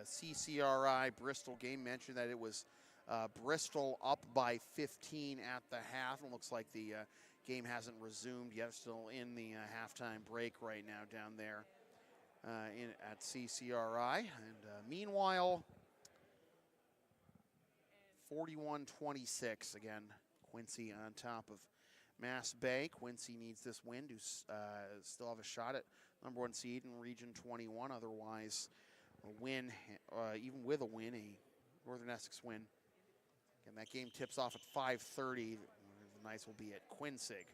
CCRI Bristol game. Mentioned that it was Bristol up by 15 at the half. It looks like the game hasn't resumed yet. Still in the halftime break right now down there at CCRI. And meanwhile, 41-26 again. Quincy on top of MassBay. Quincy needs this win to still have a shot at #1 seed in Region 21. Otherwise, a win, even with a win, a Northern Essex win. And that game tips off at 5:30. The Knights will be at Quincy.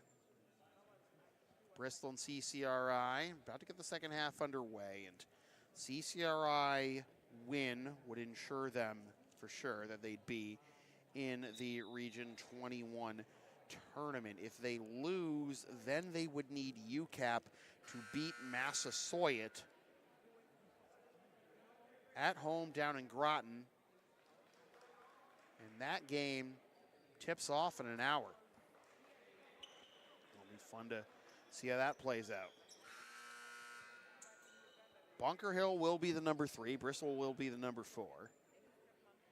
Bristol and CCRI about to get the second half underway, and CCRI win would ensure them for sure that they'd be in the Region 21 tournament. If they lose, then they would need UCAP to beat Massasoit at home down in Groton. And that game tips off in an hour. It'll be fun to see how that plays out. Bunker Hill will be the #3. Bristol will be the #4.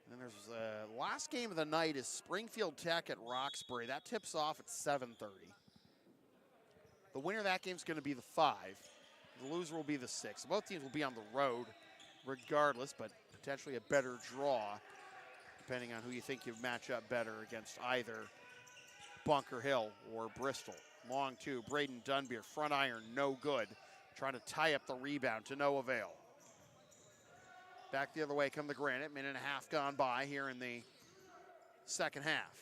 And then there's the last game of the night is Springfield Tech at Roxbury. That tips off at 7:30. The winner of that game is going to be the 5. The loser will be the 6. Both teams will be on the road regardless, but potentially a better draw depending on who you think you match up better against either Bunker Hill or Bristol. Long 2, Braden Dunbeer, front iron, no good. Trying to tie up the rebound to no avail. Back the other way come the Granite. Minute and a half gone by here in the second half.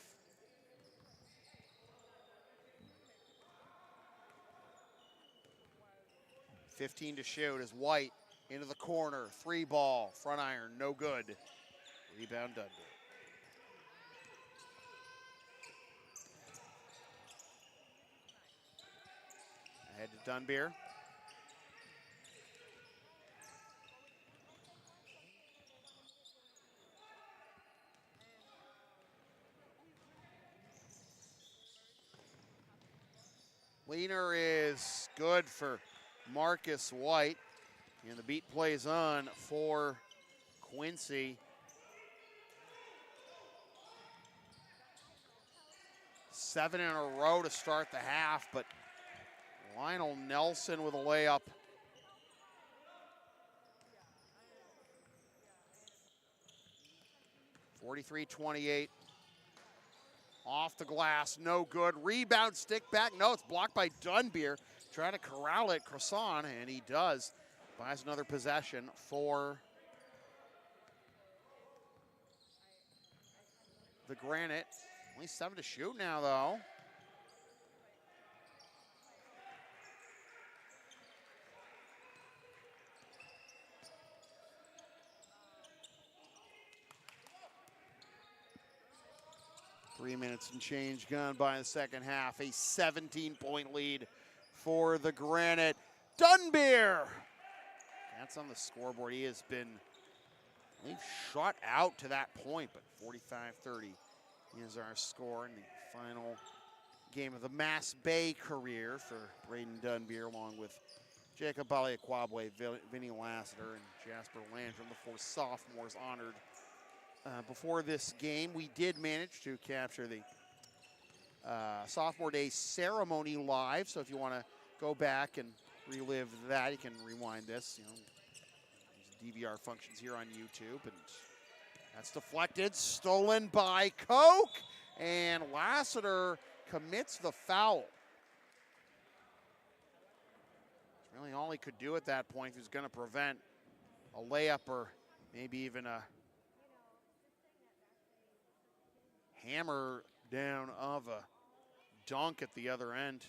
.15 to shoot as White into the corner. 3 ball, front iron, no good. Rebound Dunbar. Ahead to Dunbeer. Leaner is good for Marcus White. And the beat plays on for Quincy. 7 in a row to start the half, but Lionel Nelson with a layup. .43-28. Off the glass, no good. Rebound, stick back. No, it's blocked by Dunbeer. Trying to corral it, Cresson, and he does. Buys another possession for the Granite. Only 7 to shoot now, though. 3 minutes and change gone by in the second half. A 17-point lead for the Granite. Dunbeer! That's on the scoreboard. He has been, shot out to that point, but 45-30 is our score in the final game of the MassBay career for Braden Dunbeer, along with Jacob Baliakwabwe, Vinny Lassiter, and Jasper Landrum, the 4 sophomores honored. Before this game, we did manage to capture the Sophomore Day ceremony live, so if you want to go back and relive that, you can rewind this. There's DVR functions here on YouTube, and that's deflected, stolen by Koch, and Lassiter commits the foul. It's really all he could do at that point. He was going to prevent a layup or maybe even a hammer down of a dunk at the other end.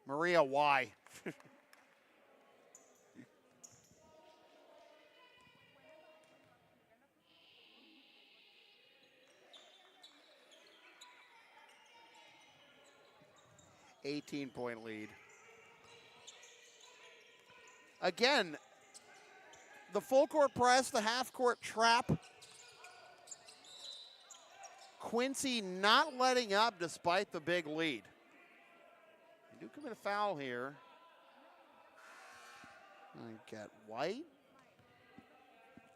Maria, why? $18-point lead. Again, the full court press, the half court trap. Quincy not letting up despite the big lead. They do commit a foul here. I got White.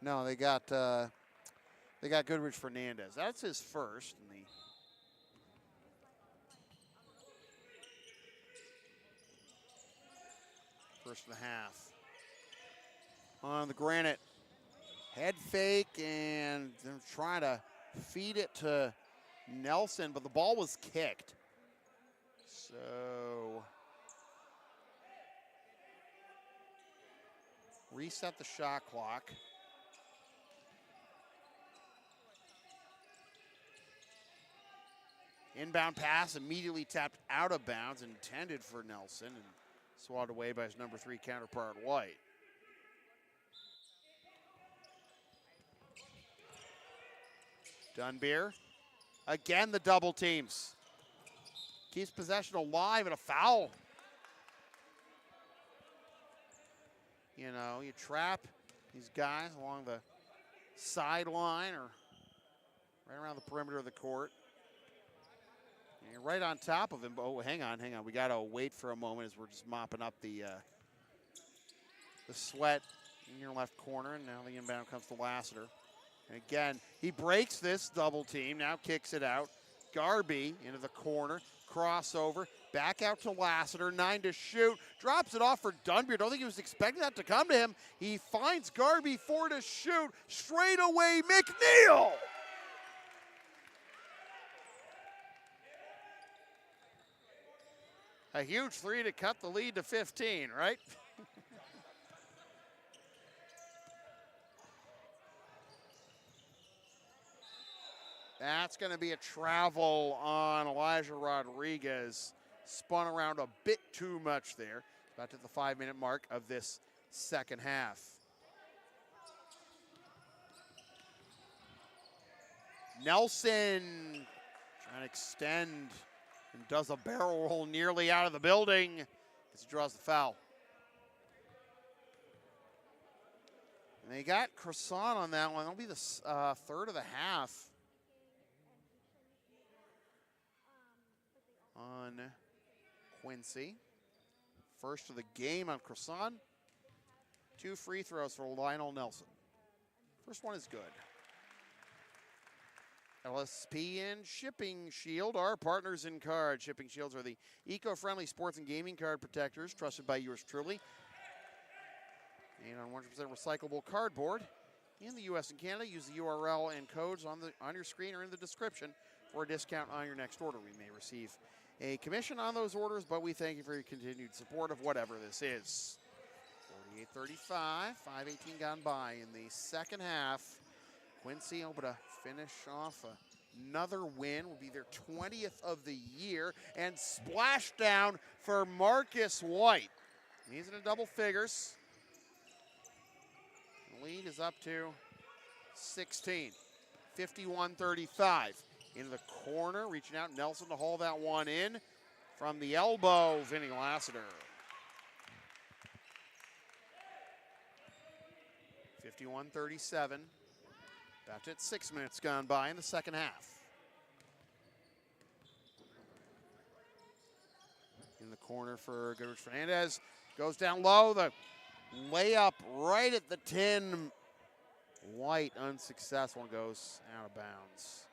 No, they got Goodrich Fernandez. That's his first in the first of the half. On the Granite, head fake, and they're trying to feed it to Nelson, but the ball was kicked. So reset the shot clock. Inbound pass immediately tapped out of bounds, intended for Nelson, and swatted away by his number 3 counterpart, White. Dunbeer, again the double teams. Keeps possession alive and a foul. You trap these guys along the sideline or right around the perimeter of the court. And you're right on top of him. Oh, hang on. We got to wait for a moment as we're just mopping up the sweat in your left corner. And now the inbound comes to Lassiter. And again, he breaks this double team, now kicks it out. Garby into the corner, crossover, back out to Lassiter, 9 to shoot, drops it off for Dunbeer. Don't think he was expecting that to come to him. He finds Garby, 4 to shoot, straight away McNeil. A huge 3 to cut the lead to 15, right? That's going to be a travel on Elijah Rodriguez. Spun around a bit too much there. About to the 5-minute mark of this second half. Nelson trying to extend and does a barrel roll nearly out of the building as he draws the foul. And they got Croissant on that one. That'll be the third of the half. On Quincy. First of the game on Croissant. 2 free throws for Lionel Nelson. First one is good. LSP and Shipping Shield are partners in card. Shipping Shields are the eco-friendly sports and gaming card protectors trusted by yours truly. Made on 100% recyclable cardboard. In the US and Canada, use the URL and codes on your screen or in the description for a discount on your next order. We may receive a commission on those orders, but we thank you for your continued support of whatever this is. 48-35, 5:18 gone by in the second half. Quincy able to finish off another win, will be their 20th of the year, and splashdown for Marcus White. He's in a double figures. The lead is up to 16. 51-35. Into the corner, reaching out, Nelson to haul that one in. From the elbow, Vinny Lassiter. 51-37. About at 6 minutes gone by in the second half. In the corner for Goodrich Fernandez. Goes down low, the layup right at the 10. White unsuccessful, goes out of bounds.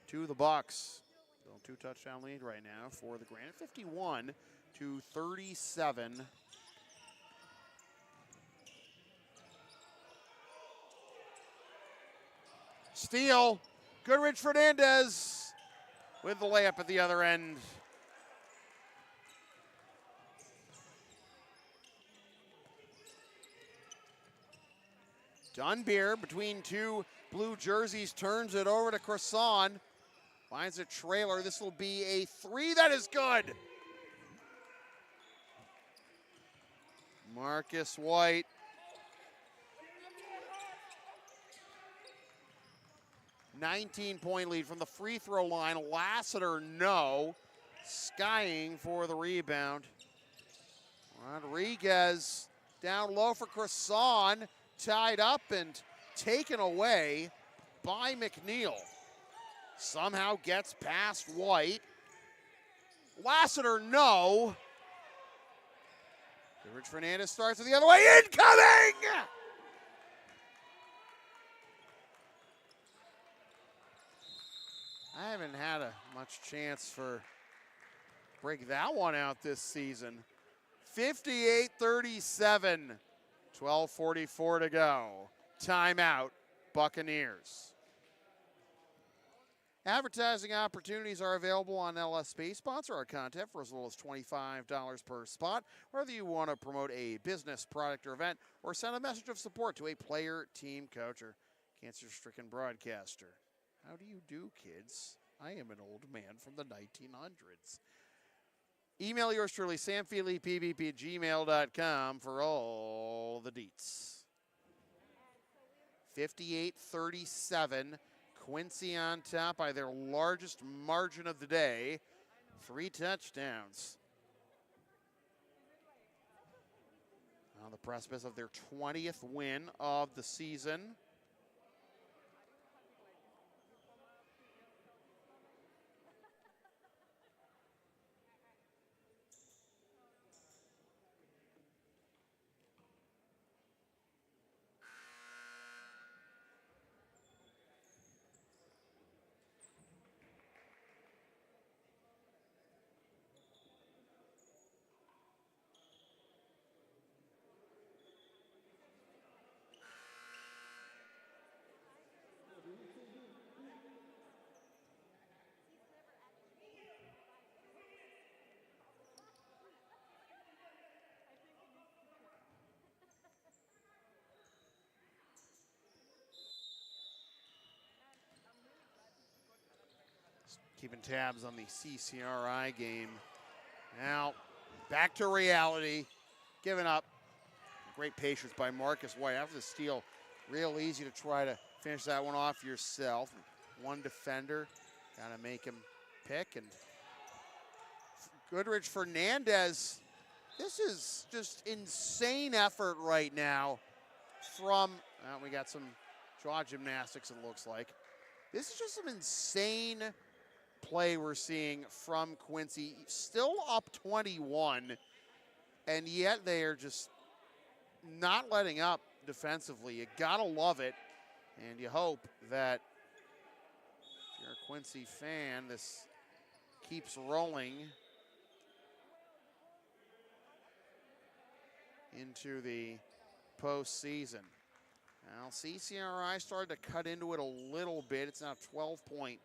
To the Bucks. Still 2-touchdown lead right now for the Granite. 51-37. Steal. Goodrich Fernandez with the layup at the other end. Dunbeer between two blue jerseys turns it over to Croissant. Finds a trailer. This will be a three. That is good. Marcus White. $19-point lead from the free throw line. Lassiter, no. Skying for the rebound. Rodriguez down low for Croissant. Tied up and taken away by McNeil. Somehow gets past White. Lassiter, no. Rich Fernandez starts it the other way. Incoming! I haven't had much chance for break that one out this season. 58-37. 12:44 to go. Timeout, Buccaneers. Advertising opportunities are available on LSP. Sponsor our content for as little as $25 per spot. Whether you want to promote a business, product, or event, or send a message of support to a player, team, coach, or cancer-stricken broadcaster. How do you do, kids? I am an old man from the 1900s. Email yours truly, samfeelypbp@gmail.com for all the deets. 58-37. Quincy on top by their largest margin of the day. 3 touchdowns. On the precipice of their 20th win of the season. Keeping tabs on the CCRI game. Now, back to reality. Giving up. Great patience by Marcus White. After the steal, real easy to try to finish that one off yourself. One defender. Got to make him pick. And Goodrich Fernandez. This is just insane effort right now from, well, we got some jaw gymnastics, it looks like. This is just some insane play we're seeing from Quincy. Still up 21, and yet they are just not letting up defensively. You gotta love it, and you hope that if you're a Quincy fan, this keeps rolling into the postseason. Now, CCRI started to cut into it a little bit. It's now 12-point.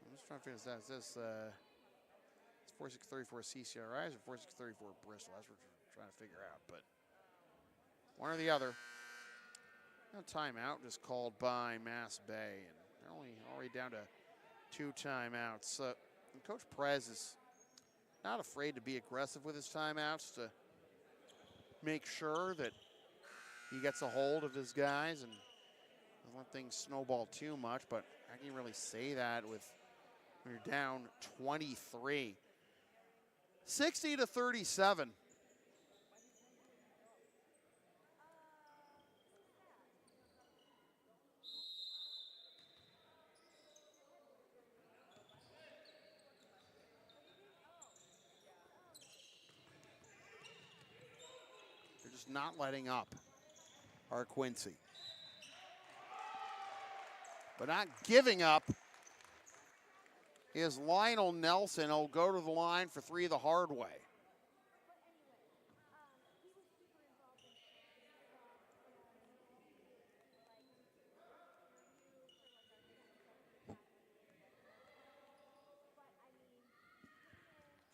I'm just trying to figure this out. It says it's 46-34 CCRI or 46-34 Bristol. That's what we're trying to figure out. But one or the other. A timeout just called by MassBay, and they're only already down to 2 timeouts. And Coach Prez is not afraid to be aggressive with his timeouts to make sure that he gets a hold of his guys and doesn't let things snowball too much. But how can you really say that when you're down 23? 60-37. They're just not letting up, our Quincy. But not giving up is Lionel Nelson. He'll go to the line for 3 the hard way.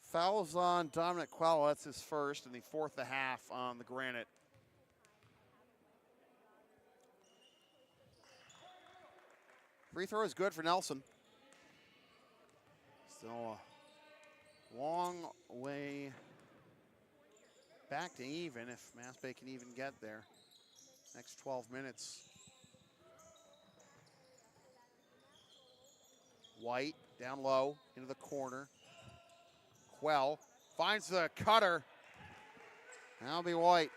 Fouls on Dominic Quell. That's his first, and the 4th of half on the Granite. Free throw is good for Nelson. Still a long way back to even if MassBay can even get there. Next 12 minutes. White down low into the corner. Quell finds the cutter. That'll be White.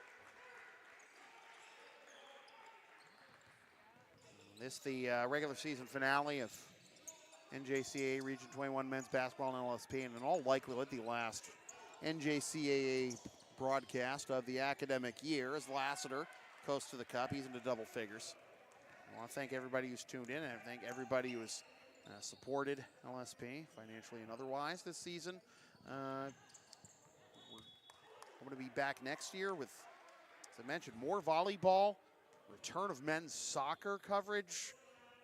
This the regular season finale of NJCAA Region 21 men's basketball and LSP, and in all likelihood the last NJCAA broadcast of the academic year as Lassiter coasts to the cup. He's into double figures. I want to thank everybody who's tuned in, and I thank everybody who's supported LSP financially and otherwise this season. I'm going to be back next year with, as I mentioned, more volleyball, return of men's soccer coverage,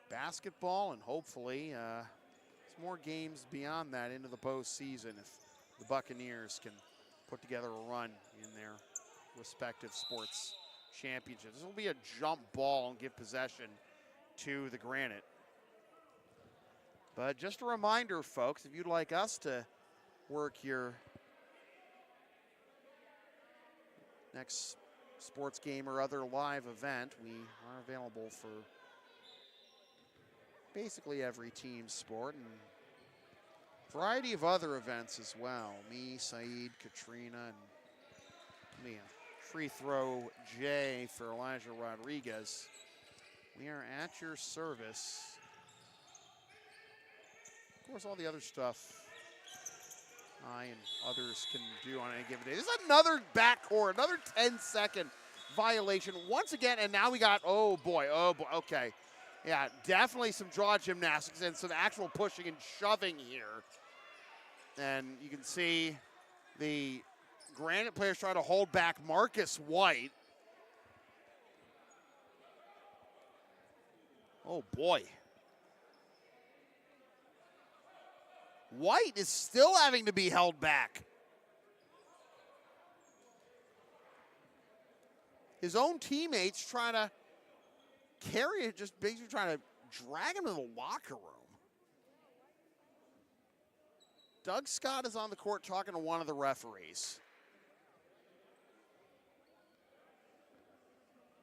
basketball, and hopefully some more games beyond that into the postseason if the Buccaneers can put together a run in their respective sports championships. This will be a jump ball and give possession to the Granite. But just a reminder, folks, if you'd like us to work your next sports game or other live event, we are available for basically every team sport and a variety of other events as well. Me, Saeed, Katrina, and me, a free throw J for Elijah Rodriguez. We are at your service. Of course, all the other stuff I and others can do on any given day. This is another backcourt, another 10-second violation once again, and now we got, oh boy, okay. Yeah, definitely some draw gymnastics and some actual pushing and shoving here. And you can see the Granite players try to hold back Marcus White. Oh boy. White is still having to be held back. His own teammates trying to carry it, just basically trying to drag him to the locker room. Doug Scott is on the court talking to one of the referees.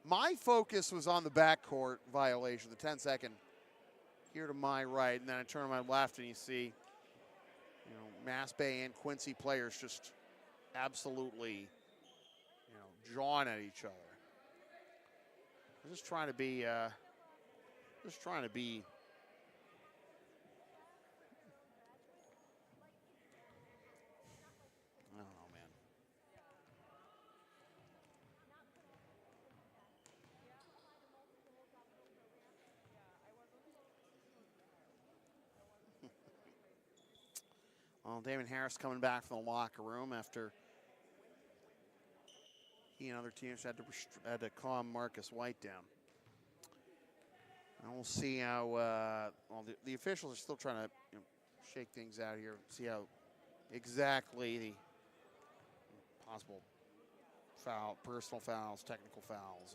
My focus was on the backcourt violation, the 10-second here to my right, and then I turn to my left and you see, you know, MassBay and Quincy players just absolutely, you know, jawing at each other. I'm just trying to be, I don't know, man. Well, Damon Harris coming back from the locker room after he and other teams had to calm Marcus White down. And we'll see how, well, the officials are still trying to, you know, shake things out here, see how exactly the possible foul, personal fouls, technical fouls.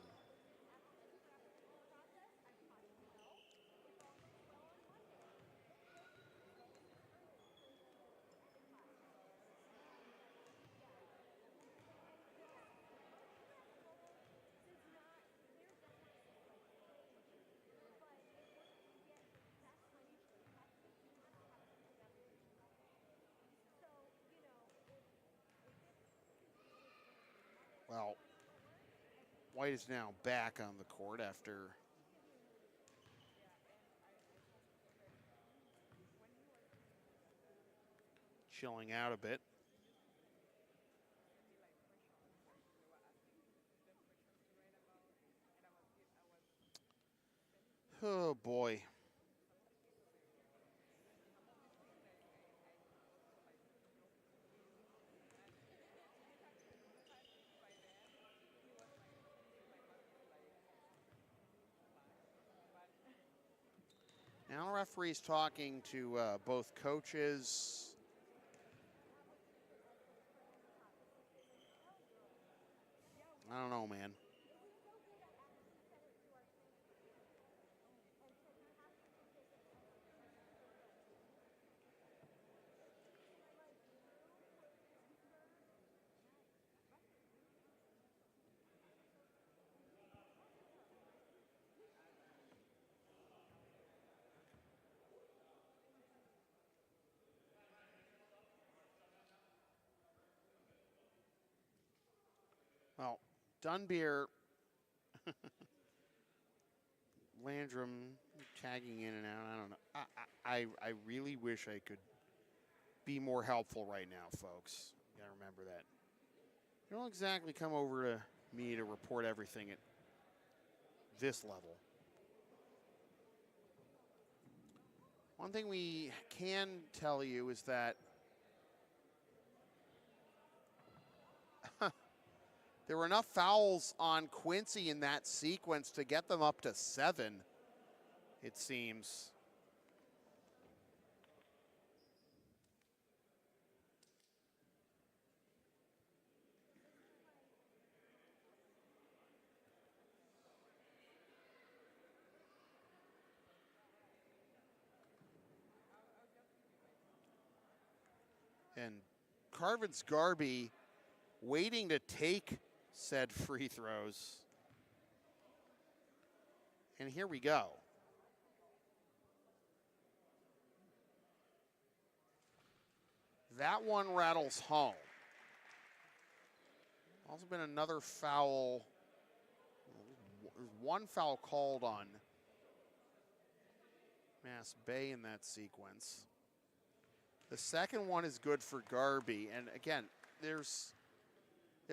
Well, White is now back on the court after chilling out a bit. Oh boy. Now the referee's talking to both coaches. I don't know, man. Well, Dunbeer, Landrum tagging in and out. I don't know. I really wish I could be more helpful right now, folks. You gotta remember that. You don't exactly come over to me to report everything at this level. One thing we can tell you is that there were enough fouls on Quincy in that sequence to get them up to 7, it seems. And Carvin's Garby waiting to take said free throws. And here we go. That one rattles home. Also been another foul. One foul called on MassBay in that sequence. The second one is good for Garby. And again, there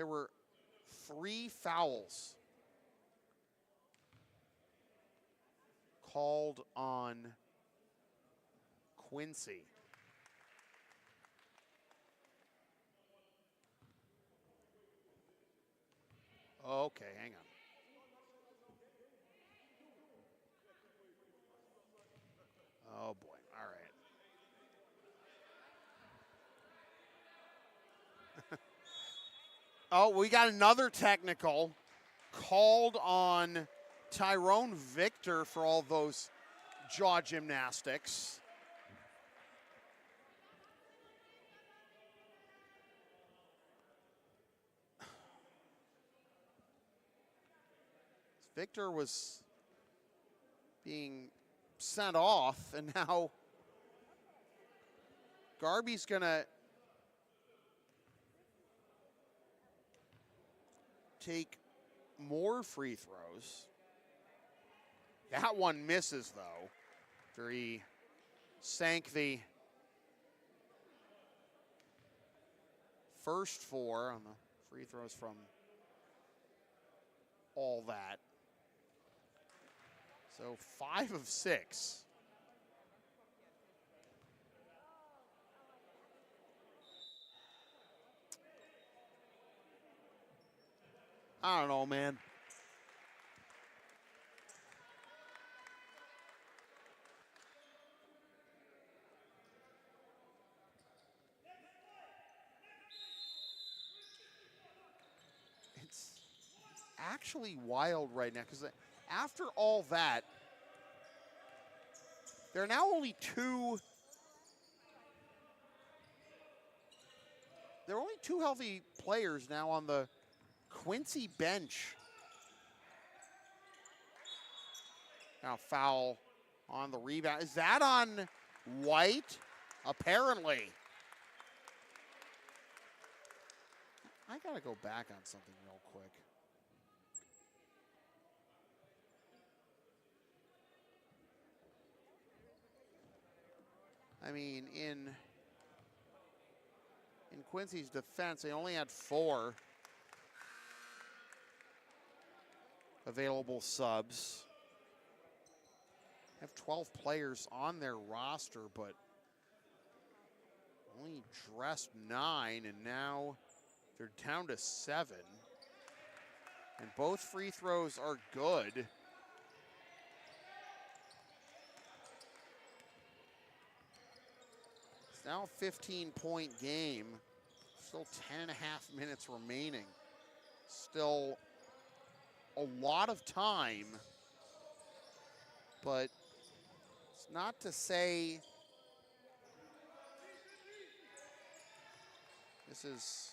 were 3 fouls called on Quincy. Okay, hang on. Oh boy, all right. Oh, we got another technical called on Tyrone Victor for all those jaw gymnastics. Victor was being sent off, and now Garby's gonna take more free throws. That one misses, though, after he sank the first 4 on the free throws from all that. So 5 of 6. I don't know, man. It's actually wild right now because after all that, there are now only 2. There are only 2 healthy players now on the Quincy bench. Now foul on the rebound. Is that on White? Apparently. I gotta go back on something real quick. I mean, in Quincy's defense, they only had 4 available subs. Have 12 players on their roster, but only dressed 9, and now they're down to 7. And both free throws are good. It's now a 15-point game. Still 10.5 minutes remaining. Still a lot of time, but it's not to say this is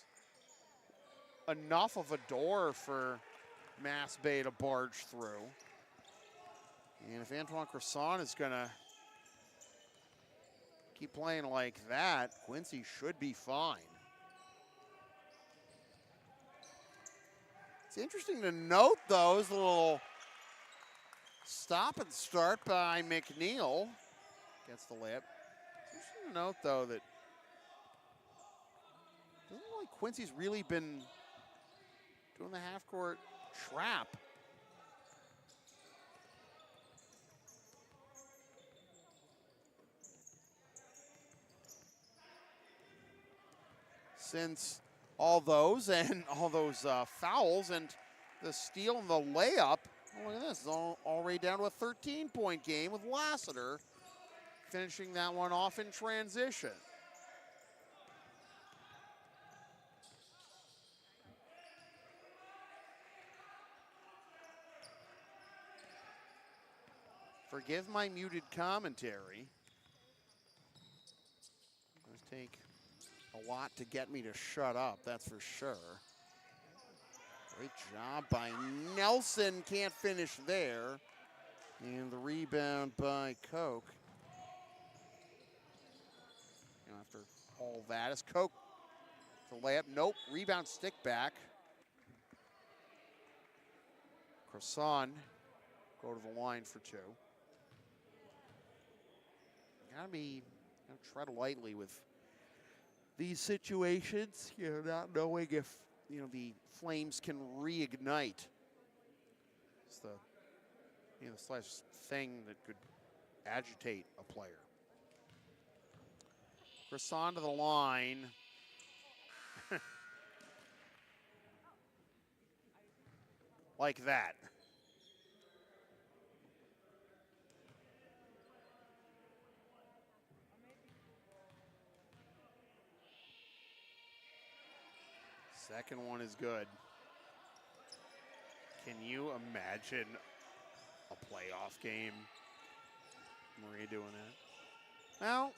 enough of a door for MassBay to barge through. And if Antoine Cresson is gonna keep playing like that, Quincy should be fine. It's interesting to note, though, is a little stop and start by McNeil. Gets the layup. It's interesting to note, though, that it doesn't look like Quincy's really been doing the half-court trap. Since all those fouls and the steal and the layup, oh, look at this, it's already down to a 13-point game with Lassiter finishing that one off in transition. Forgive my muted commentary. Let's take a lot to get me to shut up, that's for sure. Great job by Nelson, can't finish there. And the rebound by Koch. And after all that, is Koch the layup? Nope, rebound stick back. Cresson go to the line for 2. Gotta tread lightly with these situations, not knowing if, the flames can reignite. It's the slightest thing that could agitate a player. Cresson to the line. Like that. Second one is good. Can you imagine a playoff game? Maria doing that? Well,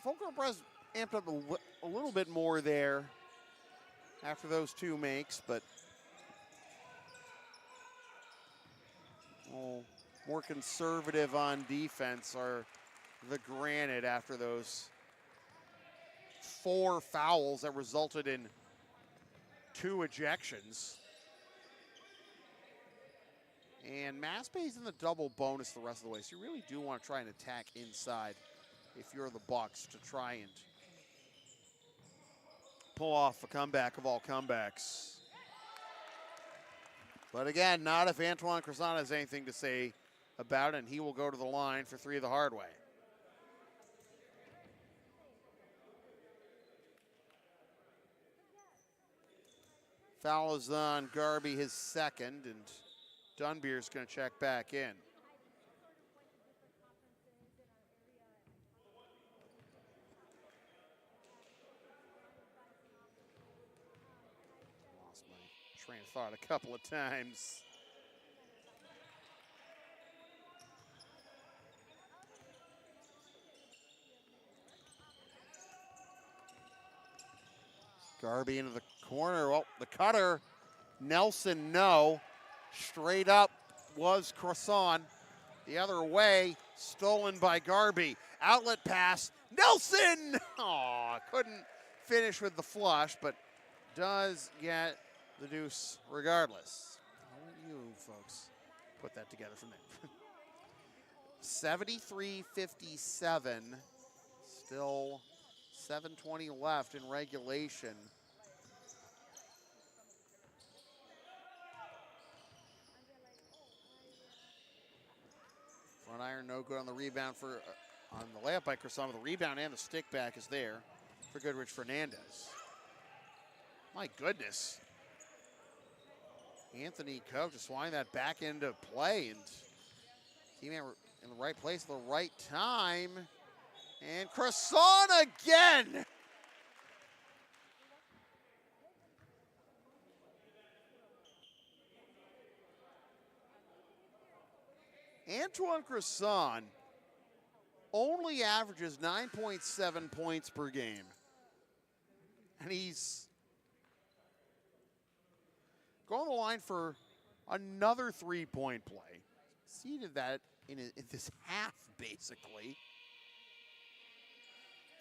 Fulcrum Press amped up a little bit more there after those 2 makes, but more conservative on defense are the Granite after those 4 fouls that resulted in 2 ejections. And MassBay's in the double bonus the rest of the way, so you really do want to try and attack inside if you're the Bucks to try and pull off a comeback of all comebacks. But again, not if Antoine Cresson has anything to say about it, and he will go to the line for 3 the hard way. Foul is on Garby, his second, and Dunbeer's going to check back in. Lost my train of thought a couple of times. Garby into the corner. Oh, the cutter. Nelson, no. Straight up was Cresson. The other way, stolen by Garby. Outlet pass. Nelson! Aw, couldn't finish with the flush, but does get the deuce regardless. How will you folks put that together for me? 73-57. Still 7:20 left in regulation. Front iron no good on the rebound for on the layup by Crisano. The rebound and the stick back is there for Goodrich Fernandez. My goodness. Anthony Koch just wanting that back into play, and teammate in the right place at the right time. And Crisano again. Antoine Crisano only averages 9.7 points per game. And he's going to the line for another three-point play. Seeded that in this half, basically.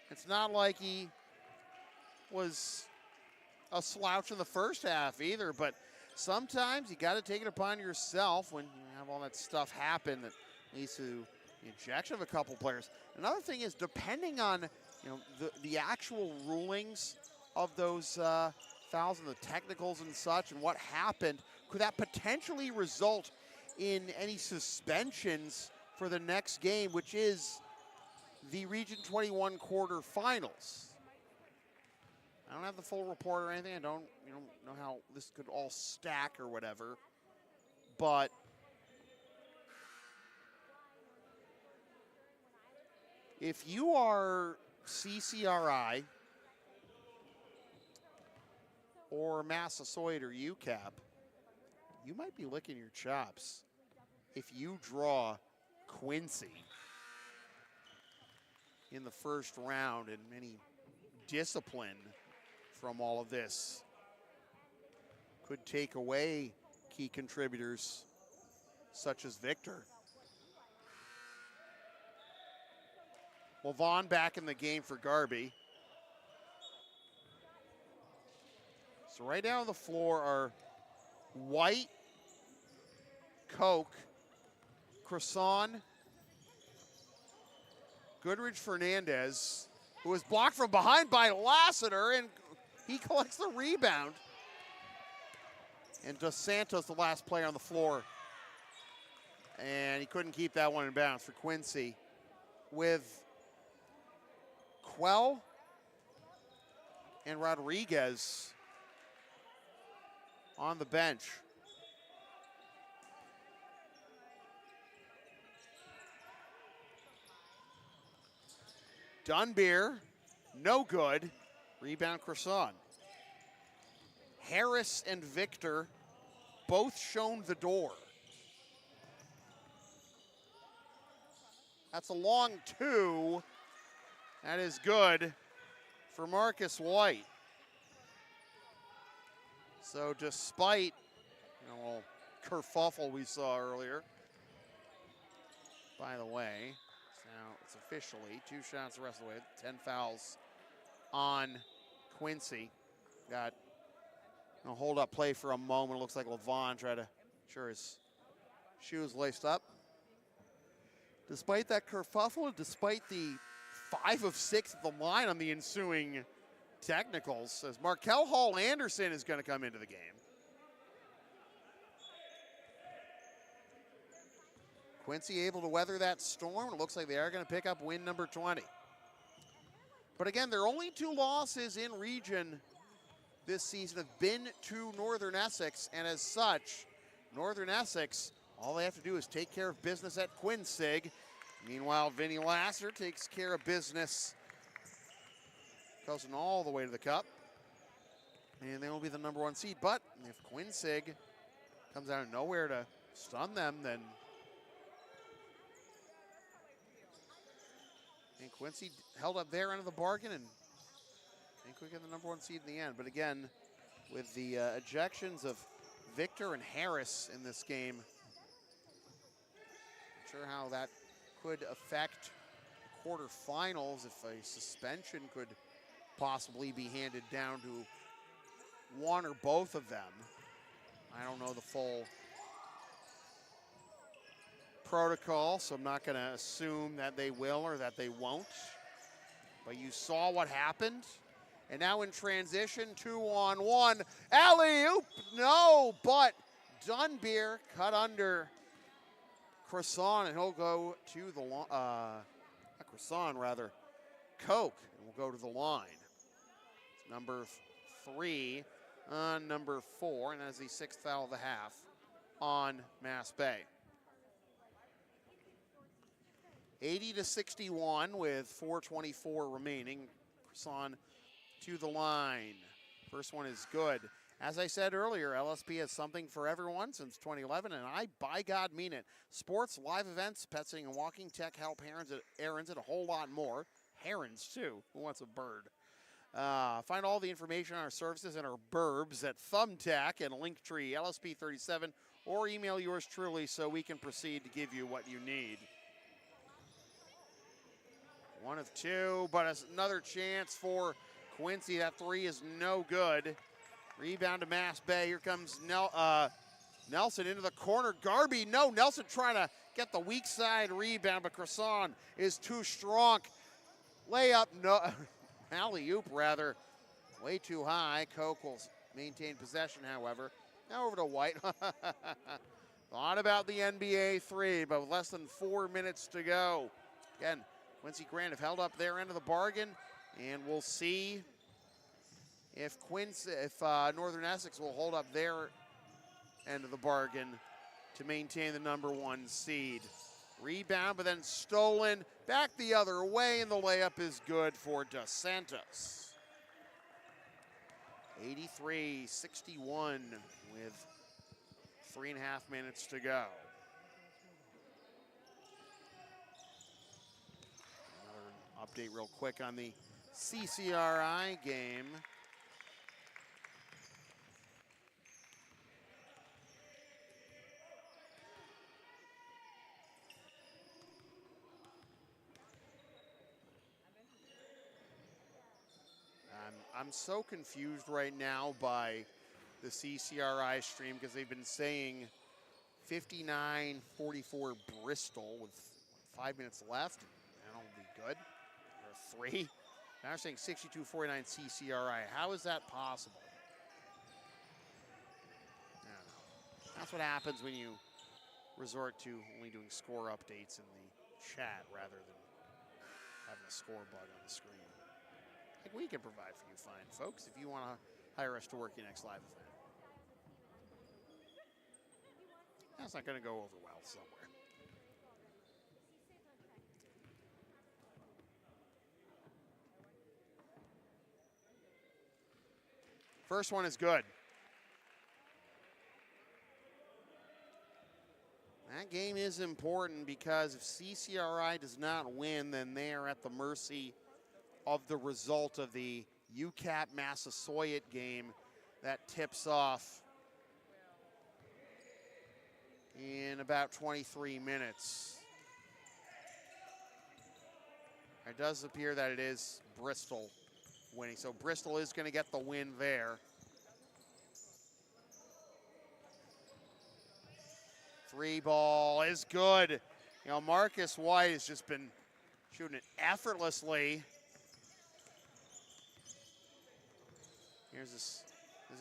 It's not like he was a slouch in the first half either, but sometimes you got to take it upon yourself when you have all that stuff happen that leads to the ejection of a couple players. Another thing is, depending on the actual rulings of those fouls and the technicals and such and what happened, could that potentially result in any suspensions for the next game, which is the Region 21 quarterfinals? I don't have the full report or anything. I don't know how this could all stack or whatever, but if you are CCRI or Massasoit or UCAP, you might be licking your chops if you draw Quincy in the first round, and any discipline from all of this could take away key contributors such as Victor. Well, Vaughn back in the game for Garby. So right down the floor are White, Koch, Crisano, Goodrich Fernandez, who was blocked from behind by Lassiter, and he collects the rebound. And Dos Santos, the last player on the floor. And he couldn't keep that one in bounds for Quincy. With Quell and Rodriguez on the bench. Dunbeer, no good. Rebound Crisano. Harris and Victor both shown the door. That's a long two. That is good for Marcus White. So despite a little kerfuffle we saw earlier, by the way, now it's officially 2 shots the rest of the way, 10 fouls on Quincy. Got a hold-up play for a moment. It looks like LaVon tried to ensure his shoes laced up. Despite that kerfuffle, despite the 5 of 6 at the line on the ensuing technicals, as Markel Hall Anderson is going to come into the game. Quincy able to weather that storm. It looks like they are going to pick up win number 20. But again, their only 2 losses in region this season have been to Northern Essex, and as such, Northern Essex, all they have to do is take care of business at Quincy. Meanwhile, Vinny Lasser takes care of business, goes all the way to the cup, and they will be the number 1 seed. But if Quincy comes out of nowhere to stun them, then Quincy held up their end of the bargain, and I think we get the number 1 seed in the end. But again, with the ejections of Victor and Harris in this game, not sure how that could affect quarterfinals, if a suspension could possibly be handed down to one or both of them. I don't know the full protocol, so I'm not going to assume that they will or that they won't. But you saw what happened. And now in transition, 2-on-1. Alley-oop, no, but Dunbeer cut under Croissant, and he'll go to the line, not Croissant, rather, Coke, and will go to the line. It's number 3 on number 4, and that's the 6th foul of the half on MassBay. 80-61 with 4:24 remaining. Croissant to the line. First one is good. As I said earlier, LSP has something for everyone since 2011, and I, by God, mean it. Sports, live events, pet sitting and walking, tech, help, errands, and a whole lot more. Herons, too. Who wants a bird? Find all the information on our services and our burbs at Thumbtack and Linktree, LSP37, or email yours truly so we can proceed to give you what you need. 1 of 2, but another chance for Quincy. That 3 is no good. Rebound to MassBay. Here comes Nelson into the corner. Garby, no. Nelson trying to get the weak side rebound, but Croissant is too strong. Layup, no. Alley-oop, rather. Way too high. Coke will maintain possession, however. Now over to White. Thought about the NBA 3, but with less than 4 minutes to go. Again, Quincy Granite held up their end of the bargain, and we'll see if Northern Essex will hold up their end of the bargain to maintain the number 1 seed. Rebound, but then stolen back the other way, and the layup is good for Dos Santos. 83-61 with 3.5 minutes to go. Another update real quick on the CCRI game. I'm so confused right now by the CCRI stream because they've been saying 59-44 Bristol with 5 minutes left. That'll be good. Or 3. Now they're saying 62-49 CCRI. How is that possible? I don't know. That's what happens when you resort to only doing score updates in the chat rather than having a score bug on the screen. Like we can provide for you fine, folks, if you want to hire us to work your next live event. That's not going to go over well somewhere. First one is good. That game is important because if CCRI does not win, then they are at the mercy of the result of the UCAP Massasoit game that tips off in about 23 minutes. It does appear that it is Bristol winning, so Bristol is going to get the win there. 3 ball is good. You know, Marcus White has just been shooting it effortlessly. Here's his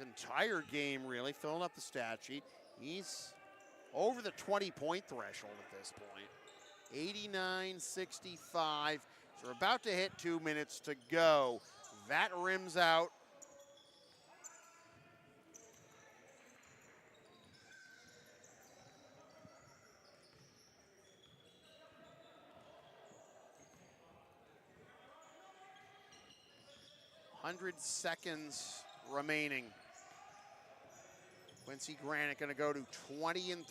entire game, really, filling up the stat sheet. He's over the 20-point threshold at this point. 89-65. So we're about to hit 2 minutes to go. That rims out. $100 seconds remaining. Quincy Granite going to go to 20-3 and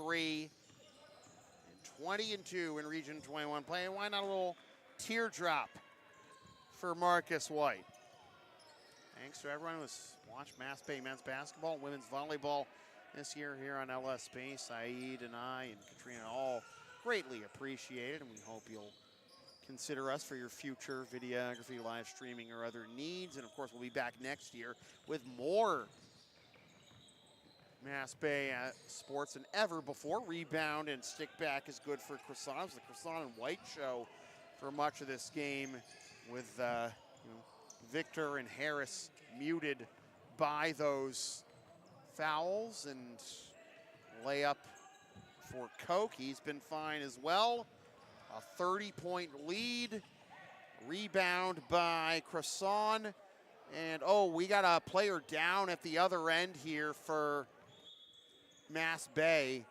20-2 in Region 21 play. Why not a little teardrop for Marcus White? Thanks to everyone who's watched MassBay men's basketball and women's volleyball this year here on LSP. Saeed and I and Katrina all greatly appreciate it, and we hope you'll consider us for your future videography, live streaming, or other needs. And of course, we'll be back next year with more MassBay sports than ever before. Rebound and stick back is good for Croissant. It was the Croissant and White show for much of this game with Victor and Harris muted by those fouls, and layup for Koch. He's been fine as well. A 30-point lead. Rebound by Croissant. And, we got a player down at the other end here for MassBay.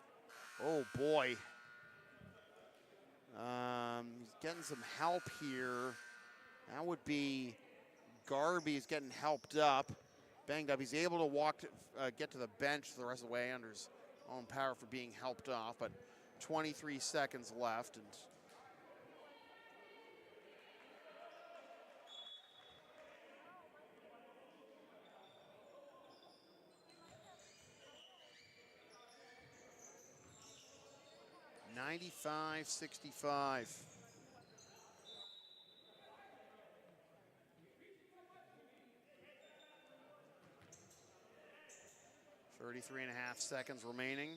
Oh, boy. He's getting some help here. That would be Garby's getting helped up, banged up. He's able to get to the bench the rest of the way under his own power for being helped off, but 23 seconds left. And (95-65). 33 and a half seconds remaining.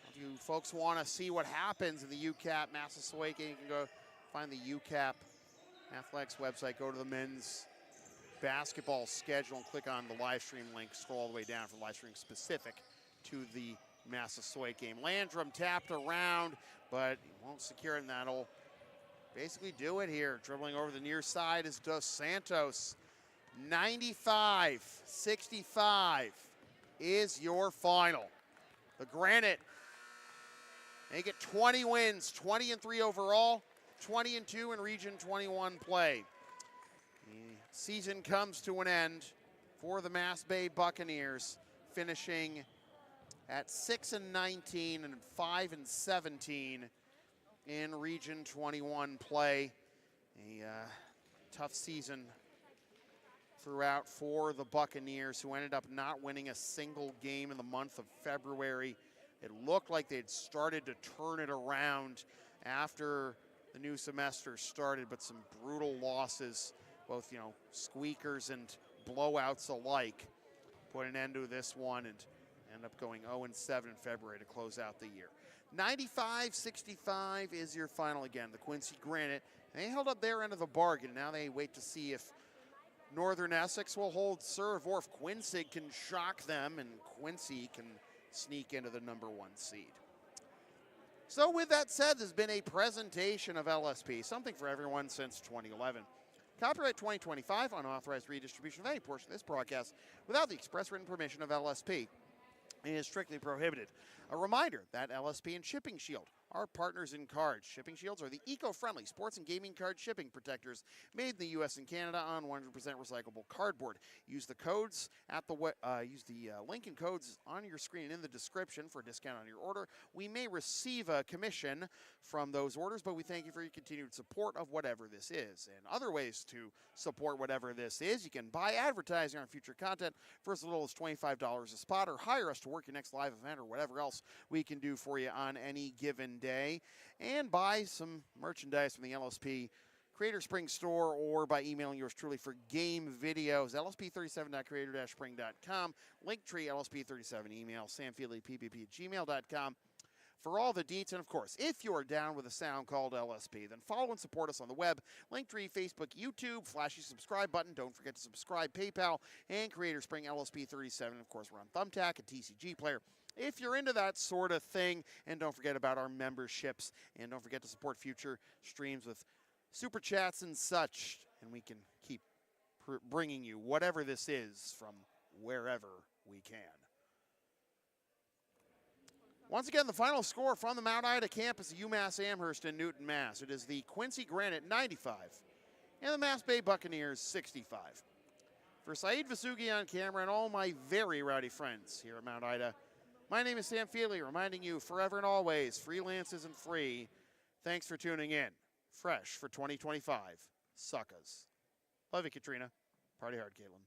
If you folks want to see what happens in the UCAP Massasoit game, you can go find the UCAP Athletics website, go to the men's basketball schedule and click on the live stream link, scroll all the way down for live stream specific to the Massasoit game. Landrum tapped around, but he won't secure it, and that'll basically do it here. Dribbling over the near side is Dos Santos. 95-65 is your final. The Granite make it 20 wins, 20-3 overall, 20-2 in Region 21 play. The season comes to an end for the MassBay Buccaneers, finishing at 6-19 and 5-17 in Region 21 play. A tough season throughout for the Buccaneers, who ended up not winning a single game in the month of February. It looked like they'd started to turn it around after the new semester started, but some brutal losses, both squeakers and blowouts alike, put an end to this one and end up going 0-7 in February to close out the year. 95-65 is your final again. The Quincy Granite, they held up their end of the bargain. Now they wait to see if Northern Essex will hold serve or if Quincy can shock them and Quincy can sneak into the #1 seed. So with that said, there's been a presentation of LSP, something for everyone since 2011. Copyright 2025, unauthorized redistribution of any portion of this broadcast without the express written permission of LSP is strictly prohibited. A reminder that LSP and Shipping Shield are partners in cards. Shipping Shields are the eco-friendly sports and gaming card shipping protectors made in the U.S. and Canada on 100% recyclable cardboard. Use the codes at the link and codes on your screen in the description for a discount on your order. We may receive a commission from those orders, but we thank you for your continued support of whatever this is. And other ways to support whatever this is, you can buy advertising on future content for as little as $25 a spot, or hire us to work your next live event or whatever else we can do for you on any given day, and buy some merchandise from the LSP Creator Spring store, or by emailing yours truly for game videos. lsp37.creator-spring.com, Linktree LSP37, email samfeelyppp@gmail.com for all the deets. And of course, if you're down with a sound called LSP, then follow and support us on the web, Linktree, Facebook, YouTube, flashy subscribe button. Don't forget to subscribe, PayPal, and Creator Spring LSP37. Of course, we're on Thumbtack and TCG Player if you're into that sort of thing. And don't forget about our memberships, and don't forget to support future streams with super chats and such, and we can keep bringing you whatever this is from wherever we can. Once again, the final score from the Mount Ida campus of UMass Amherst in Newton, Mass. It is the Quincy Granite 95 and the MassBay Buccaneers 65. For Saeed Vasugi on camera and all my very rowdy friends here at Mount Ida, my name is Sam Feely, reminding you forever and always, freelance isn't free. Thanks for tuning in. Fresh for 2025, suckers. Love you, Katrina. Party hard, Caitlin.